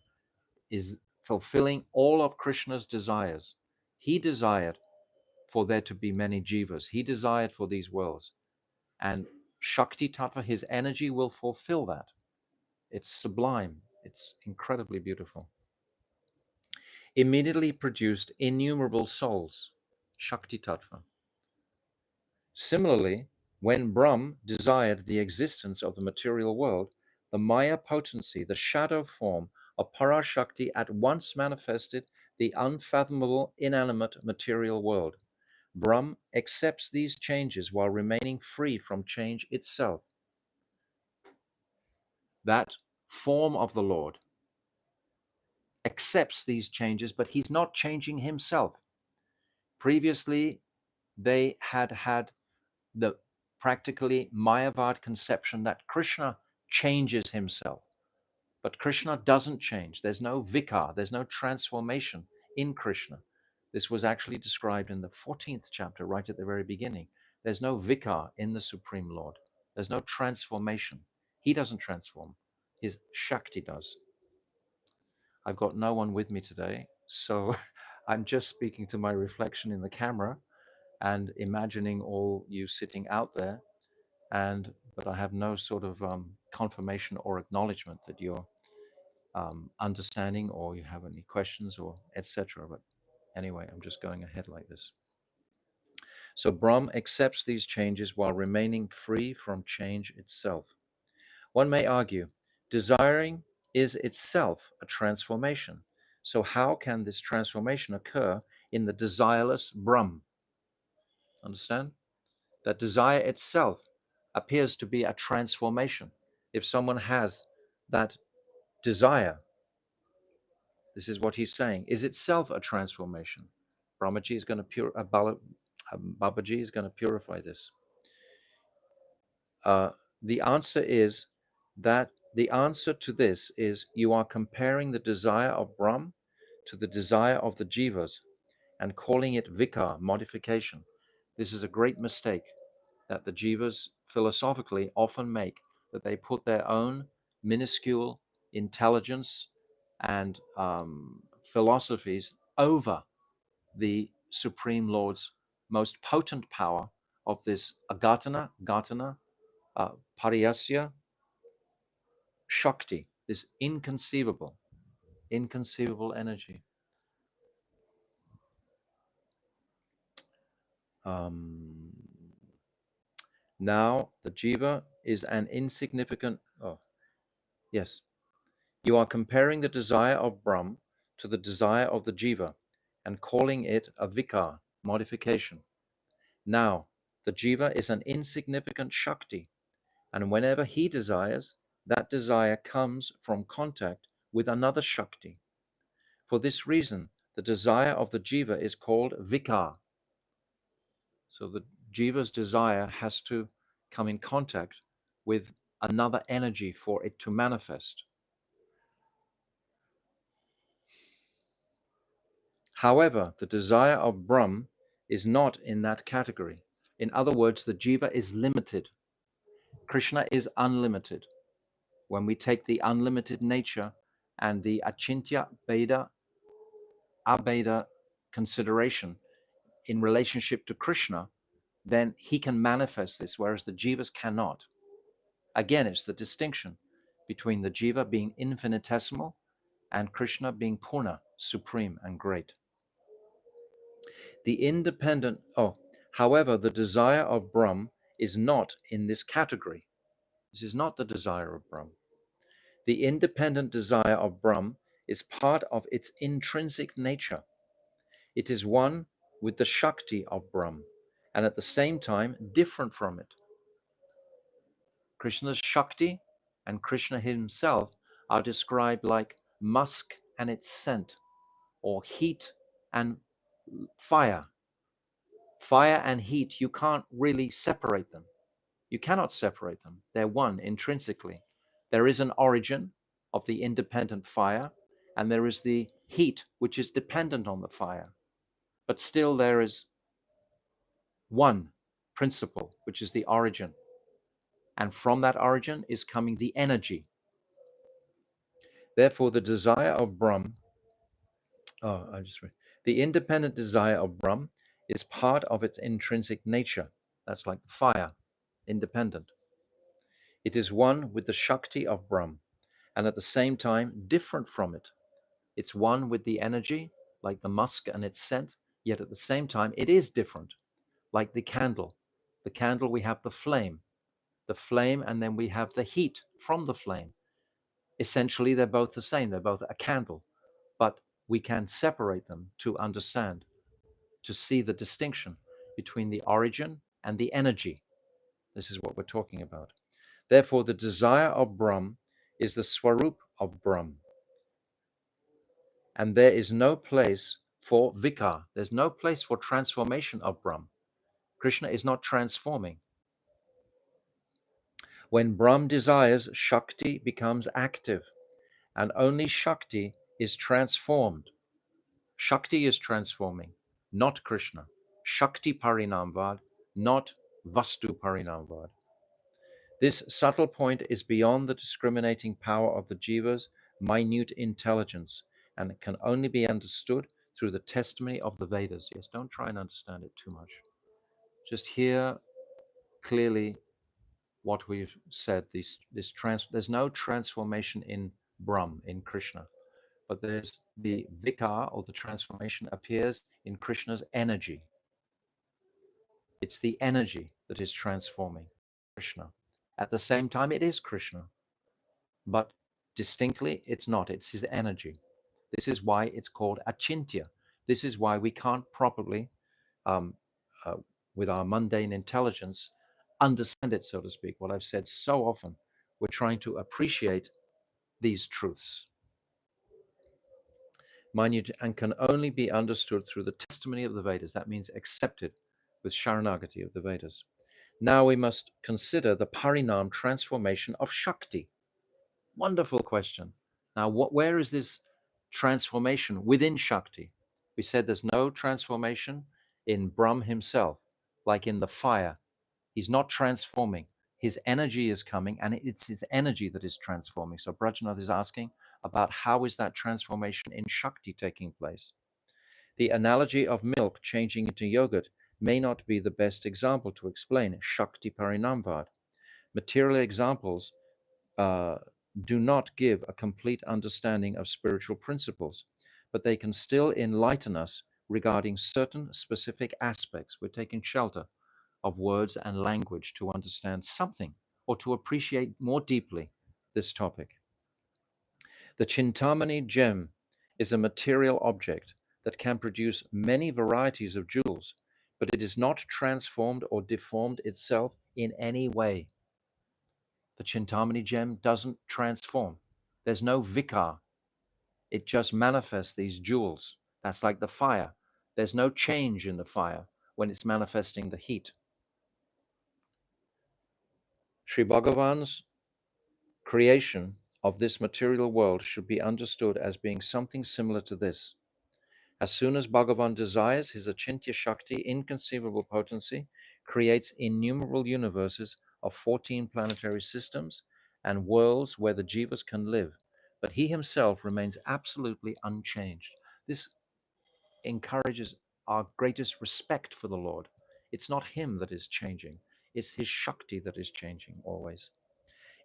is fulfilling all of Krishna's desires. He desired for there to be many jivas. He desired for these worlds. And Shakti Tattva, his energy, will fulfill that. It's sublime. It's incredibly beautiful. Immediately produced innumerable souls, Shakti Tattva. Similarly, when Brahm desired the existence of the material world, the Maya potency, the shadow form of Parashakti, at once manifested the unfathomable inanimate material world. Brahm accepts these changes while remaining free from change itself. That form of the Lord accepts these changes, but he's not changing himself. Previously, they had the practically Mayavad conception that Krishna changes himself. But Krishna doesn't change. There's no vikar, there's no transformation in Krishna. This was actually described in the 14th chapter, right at the very beginning. There's no vikar in the Supreme Lord. There's no transformation. He doesn't transform. His Shakti does. I've got no one with me today, so I'm just speaking to my reflection in the camera and imagining all you sitting out there, but I have no sort of confirmation or acknowledgement that you're understanding or you have any questions or etc. But anyway, I'm just going ahead like this. So Brahm accepts these changes while remaining free from change itself. One may argue, desiring is itself a transformation. So how can this transformation occur in the desireless Brahm? Understand? That desire itself appears to be a transformation. If someone has that desire, this is what he's saying, is itself a transformation. Brahmaji is going to Babaji is going to purify this. The answer is that the answer to this is you are comparing the desire of Brahm to the desire of the jivas and calling it vikar, modification. This is a great mistake that the jivas philosophically often make, that they put their own minuscule intelligence and philosophies over the Supreme Lord's most potent power of this Gatana, Pariyasya Shakti, this inconceivable energy. Now the jiva is an insignificant. Oh, Yes. You are comparing the desire of Brahm to the desire of the Jiva and calling it a vikar, modification. Now, the Jiva is an insignificant Shakti, and whenever he desires, that desire comes from contact with another Shakti. For this reason, the desire of the Jiva is called vikar. So the Jiva's desire has to come in contact with another energy for it to manifest. However, the desire of Brahm is not in that category. In other words, the Jiva is limited. Krishna is unlimited. When we take the unlimited nature and the achintya beda abeda consideration in relationship to Krishna, then he can manifest this, whereas the jivas cannot. Again, it's the distinction between the jiva being infinitesimal and Krishna being purna, supreme and great. The independent, however, the desire of Brahm is not in this category. This is not the desire of Brahm. The independent desire of Brahm is part of its intrinsic nature. It is one with the Shakti of Brahm and at the same time different from it. Krishna's Shakti and Krishna himself are described like musk and its scent, or heat and fire. Fire and heat, you can't really separate them. You cannot separate them. They're one intrinsically. There is an origin of the independent fire, and there is the heat, which is dependent on the fire. But still, there is one principle, which is the origin. And from that origin is coming the energy. Therefore, the desire of Brahm, the independent desire of Brahm is part of its intrinsic nature. That's like fire, independent. It is one with the Shakti of Brahm, and at the same time different from it. It's one with the energy, like the musk and its scent, yet at the same time it is different, like the candle. The candle, we have the flame, and then we have the heat from the flame. Essentially, they're both the same. They're both a candle, but we can separate them to understand, to see the distinction between the origin and the energy. This is what we're talking about. Therefore, the desire of Brahm is the Swarup of Brahm. And there is no place for vikar. There's no place for transformation of Brahm. Krishna is not transforming. When Brahm desires, Shakti becomes active, and only Shakti is transformed. Shakti is transforming, not Krishna. Shakti Parinamvad, not Vastu Parinamvad. This subtle point is beyond the discriminating power of the jiva's minute intelligence, and it can only be understood through the testimony of the Vedas. Yes, don't try and understand it too much. Just hear clearly what we've said. There's no transformation in Brahm, in Krishna, but there's the vikar, or the transformation, appears in Krishna's energy. It's the energy that is transforming Krishna. At the same time, it is Krishna, but distinctly, it's not. It's his energy. This is why it's called achintya. This is why we can't properly, um, uh, with our mundane intelligence, understand it, so to speak. What I've said so often, we're trying to appreciate these truths. Minute, and can only be understood through the testimony of the Vedas. That means accepted with Sharanagati of the Vedas. Now we must consider the Parinam transformation of Shakti. Wonderful question. Now, where is this transformation within Shakti? We said there's no transformation in Brahm himself, like in the fire. He's not transforming. His energy is coming, and it's his energy that is transforming. So Brajanath is asking about how is that transformation in Shakti taking place? The analogy of milk changing into yogurt may not be the best example to explain Shakti Parinamvad. Material examples do not give a complete understanding of spiritual principles, but they can still enlighten us regarding certain specific aspects. We're taking shelter of words and language to understand something or to appreciate more deeply this topic. The Chintamani gem is a material object that can produce many varieties of jewels, but it is not transformed or deformed itself in any way. The Chintamani gem doesn't transform. There's no vikar. It just manifests these jewels. That's like the fire. There's no change in the fire when it's manifesting the heat. Sri Bhagavan's creation of this material world should be understood as being something similar to this. As soon as Bhagavan desires, his Achintya Shakti, inconceivable potency, creates innumerable universes of 14 planetary systems and worlds where the jivas can live, but he himself remains absolutely unchanged. This encourages our greatest respect for the Lord. It's not him that is changing, it's his Shakti that is changing always.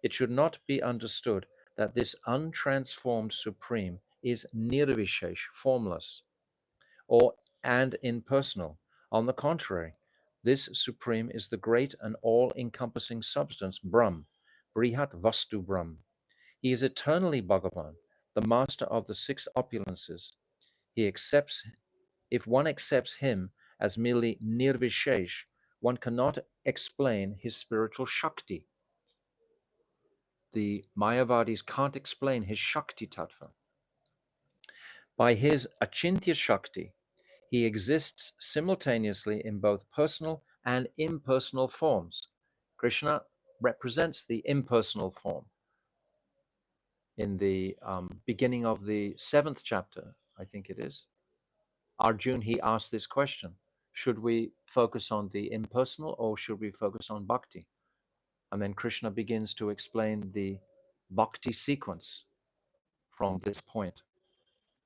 It should not be understood that this untransformed Supreme is nirvishesh, formless, or and impersonal. On the contrary, this Supreme is the great and all-encompassing substance, Brahm, Brihat Vastu Brahm. He is eternally Bhagavan, the master of the six opulences. He accepts, if one accepts him as merely nirvishesh, one cannot explain his spiritual Shakti. The Mayavadis can't explain his Shakti Tattva. By his Achintya Shakti, he exists simultaneously in both personal and impersonal forms. Krishna represents the impersonal form. In the beginning of the 7th chapter, I think it is, Arjun, he asked this question: should we focus on the impersonal or should we focus on bhakti? And then Krishna begins to explain the bhakti sequence from this point.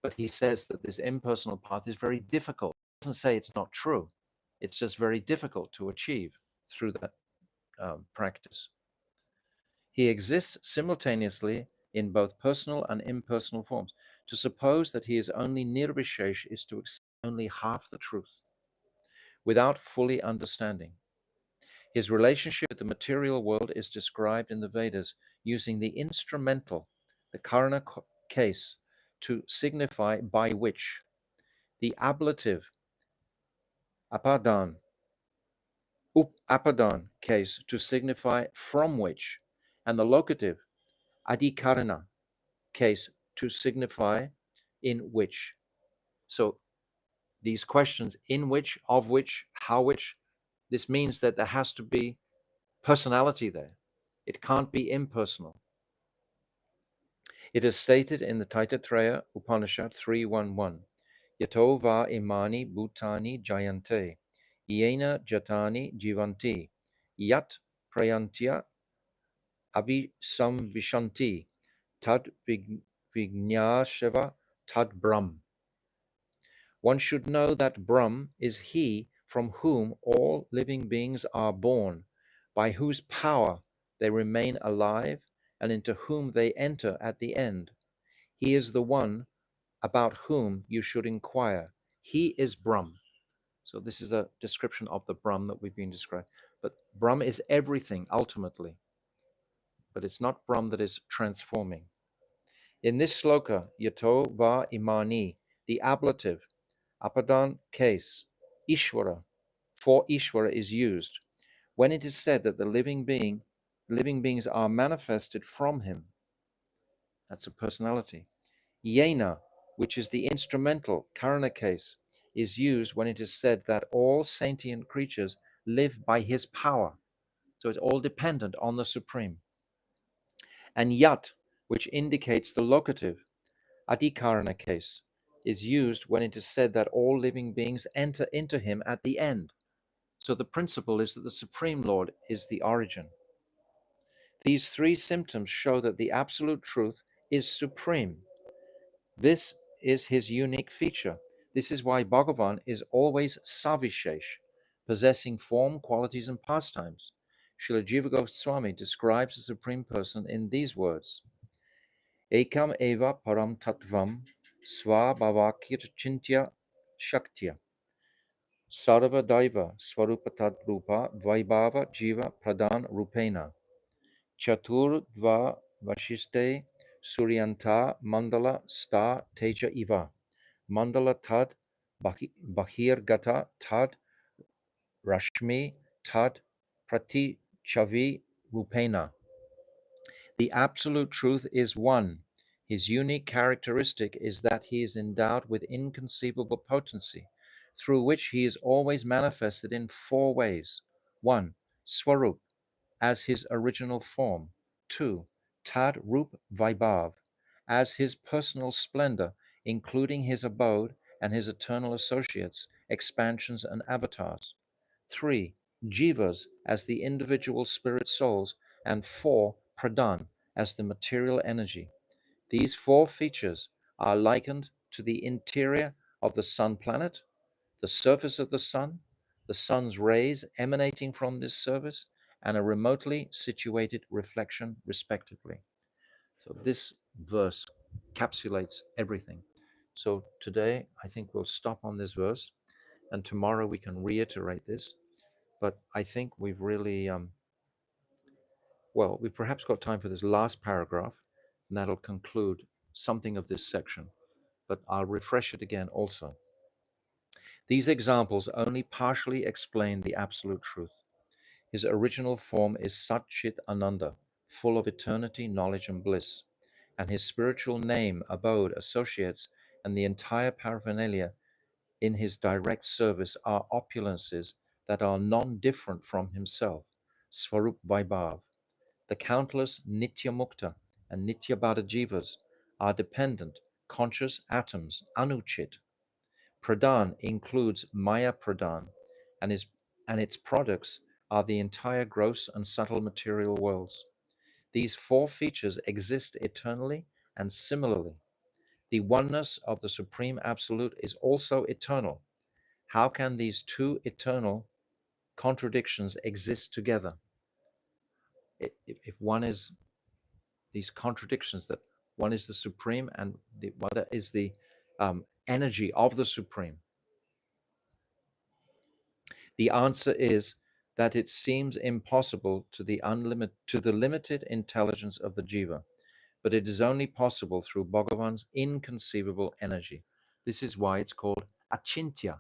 But he says that this impersonal path is very difficult. He doesn't say it's not true. It's just very difficult to achieve through that practice. He exists simultaneously in both personal and impersonal forms. To suppose that he is only nirvishesh is to accept only half the truth without fully understanding. His relationship with the material world is described in the Vedas using the instrumental, the karana case, to signify by which, the ablative apadan, apadan case to signify from which, and the locative adhikarana case to signify in which. So these questions, in which, of which, how which, this means that there has to be personality there. It can't be impersonal. It is stated in the Taittiriya Upanishad 3.1.1, Yato va imani bhutani jayante, yena jatani jivanti, yat prayantya abhisamvishanti, tad vignyashava tad brahm. One should know that Brahm is he from whom all living beings are born, by whose power they remain alive, and into whom they enter at the end. He is the one about whom you should inquire. He is Brahm. So this is a description of the Brahm that we've been describing. But Brahm is everything ultimately. But it's not Brahm that is transforming. In this sloka, yato va imani, the ablative, apadan case, Ishvara, for Ishvara is used when it is said that the living beings are manifested from him. That's a personality. Yena, which is the instrumental karana case, is used when it is said that all sentient creatures live by his power. So it's all dependent on the Supreme. And yat, which indicates the locative, adhikarana case, is used when it is said that all living beings enter into him at the end. So the principle is that the Supreme Lord is the origin. These three symptoms show that the absolute truth is supreme. This is his unique feature. This is why Bhagavan is always Savishesh, possessing form, qualities, and pastimes. Srila Jiva Goswami describes the Supreme Person in these words: Ekam eva param tattvam svabhavakir chintya shaktya sarva daiva swarupatad rupa vaibhava jiva pradhan rupena chatur dva vashiste Suryanta Mandala Sta Teja Iva. Mandala Tad Bahirgata Tad Rashmi Tad Prati Chavi Rupena. The absolute truth is one. His unique characteristic is that he is endowed with inconceivable potency, through which he is always manifested in four ways. 1. Swarup, as his original form. 2. Tad Rup Vaibhav, as his personal splendor, including his abode and his eternal associates, expansions, and avatars. 3. Jivas, as the individual spirit souls. And 4. Pradhan, as the material energy. These four features are likened to the interior of the sun planet, the surface of the sun's rays emanating from this surface, and a remotely situated reflection, respectively. So this verse capsulates everything. So today, I think we'll stop on this verse, and tomorrow we can reiterate this. But I think we've really, well, we've perhaps got time for this last paragraph, and that'll conclude something of this section. But I'll refresh it again also. These examples only partially explain the absolute truth. His original form is Sat Chit Ananda, full of eternity, knowledge, and bliss. And his spiritual name, abode, associates, and the entire paraphernalia in his direct service are opulences that are non-different from himself, Svarup Vaibhav. The countless Nitya Mukta and Nitya Bada Jivas are dependent, conscious atoms, Anuchit. Pradhan includes Maya Pradhan, and, and its products are the entire gross and subtle material worlds. These four features exist eternally and similarly. The oneness of the Supreme Absolute is also eternal. How can these two eternal contradictions exist together? If one is these contradictions, that one is the Supreme and the other is the energy of the Supreme, the answer is that it seems impossible to the limited intelligence of the jiva, but it is only possible through Bhagavan's inconceivable energy. This is why it's called achintya,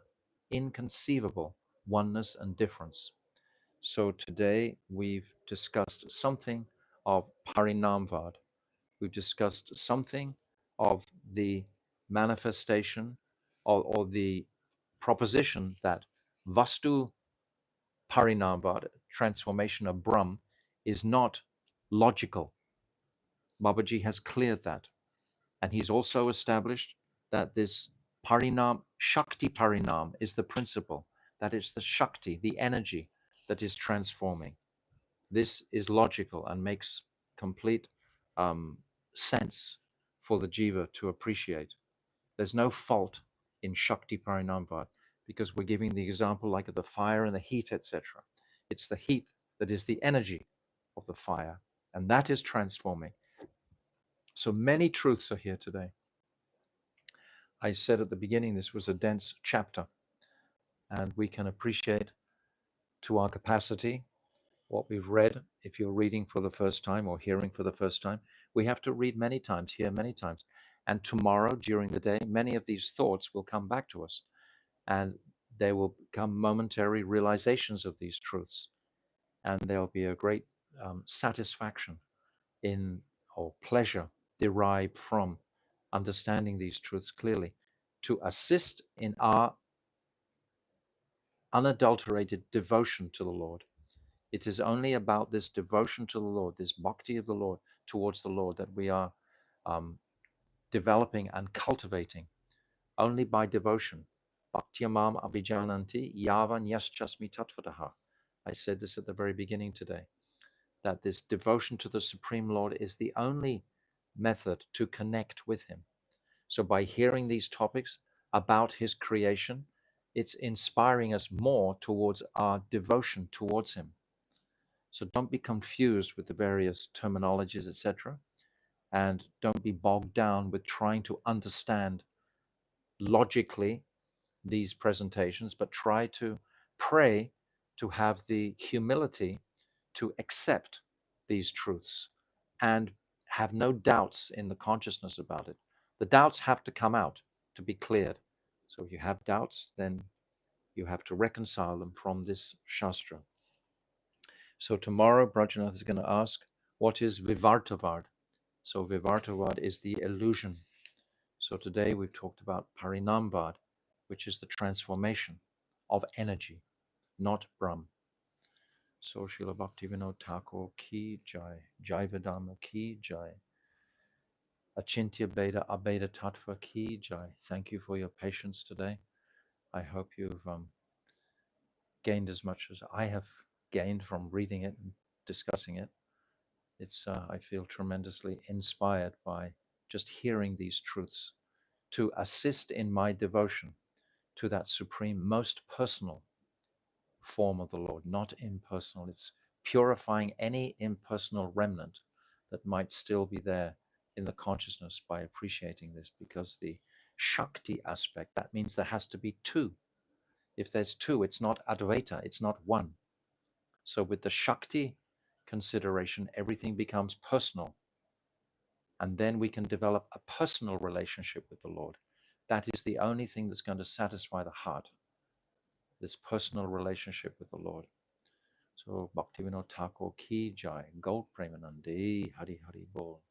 inconceivable, oneness and difference. So today we've discussed something of Parinamvad. We've discussed something of the manifestation or the proposition that Vastu Parinamvad, transformation of Brahm, is not logical. Babaji has cleared that. And he's also established that this Parinam, Shakti Parinam, is the principle, that it's the Shakti, the energy, that is transforming. This is logical and makes complete sense for the jiva to appreciate. There's no fault in Shakti Parinamvad because we're giving the example like of the fire and the heat, etc. It's the heat that is the energy of the fire, and that is transforming. So many truths are here today. I said at the beginning this was a dense chapter, and we can appreciate to our capacity what we've read. If you're reading for the first time or hearing for the first time, we have to read many times, hear many times. And tomorrow during the day, many of these thoughts will come back to us, and they will become momentary realizations of these truths. And there'll be a great satisfaction in or pleasure derived from understanding these truths clearly to assist in our unadulterated devotion to the Lord. It is only about this devotion to the Lord, this bhakti of the Lord towards the Lord, that we are developing and cultivating. Only by devotion. Bhaktyamam abhijananti yavan yaschasmi tatvataha. I said this at the very beginning today, that this devotion to the Supreme Lord is the only method to connect with Him. So by hearing these topics about His creation, it's inspiring us more towards our devotion towards Him. So don't be confused with the various terminologies, etc. And don't be bogged down with trying to understand logically these presentations, but try to pray to have the humility to accept these truths and have no doubts in the consciousness about it. The doubts have to come out to be cleared. So if you have doubts, then you have to reconcile them from this Shastra. So tomorrow, Brajanath is going to ask, what is Vivartavad? So Vivartavad is the illusion. So today we've talked about Parinambad, which is the transformation of energy, not Brahm. So Srila Bhaktivinoda Thakur ki jai, Jaiva Dharma ki jai, Achintya Beda Abeda Tattva ki jai. Thank you for your patience today. I hope you've gained as much as I have gained from reading it and discussing it. It's I feel tremendously inspired by just hearing these truths to assist in my devotion to that supreme, most personal form of the Lord, not impersonal. It's purifying any impersonal remnant that might still be there in the consciousness by appreciating this, because the Shakti aspect, that means there has to be two. If there's two, it's not Advaita, it's not one. So with the Shakti consideration, everything becomes personal. And then we can develop a personal relationship with the Lord. That is the only thing that's going to satisfy the heart, this personal relationship with the Lord. So Bhaktivinoda Thakur ki jai, Gold Premanandi, Hari Hari Bol.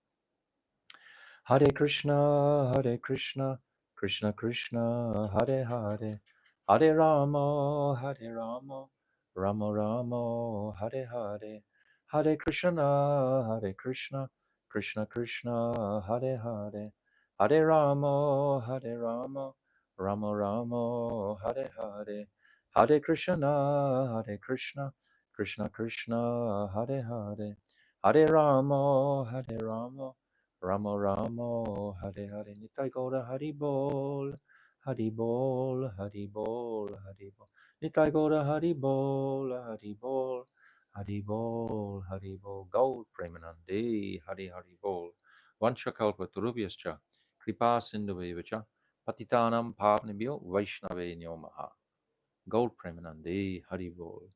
Hare Krishna, Krishna Krishna, Hare Hare, Hare Rama, Rama Rama, Hare Hare, Hare Krishna, Krishna Krishna, Hare Hare, Hare Rama, Rama Rama, Hare Hare, Hare Krishna, Krishna Krishna, Hare Hare, Hare Rama, Ramo Ramo, Hare Hare, Nitai Gaura Hari Bol, Hari Bol, Hari Bol, Hari Bol, Nitai Gaura Hari Bol, Hari Bol, Hari Bol, Hari Bol, Gold Premanandi, Hari Hari Bol, Vanchakalpa Turubhyascha, Kripa Sindhuvevacha, Patitanam Pavnibhyo Vaishnave Nyomaha, Gold Premanandi, Hari Bol.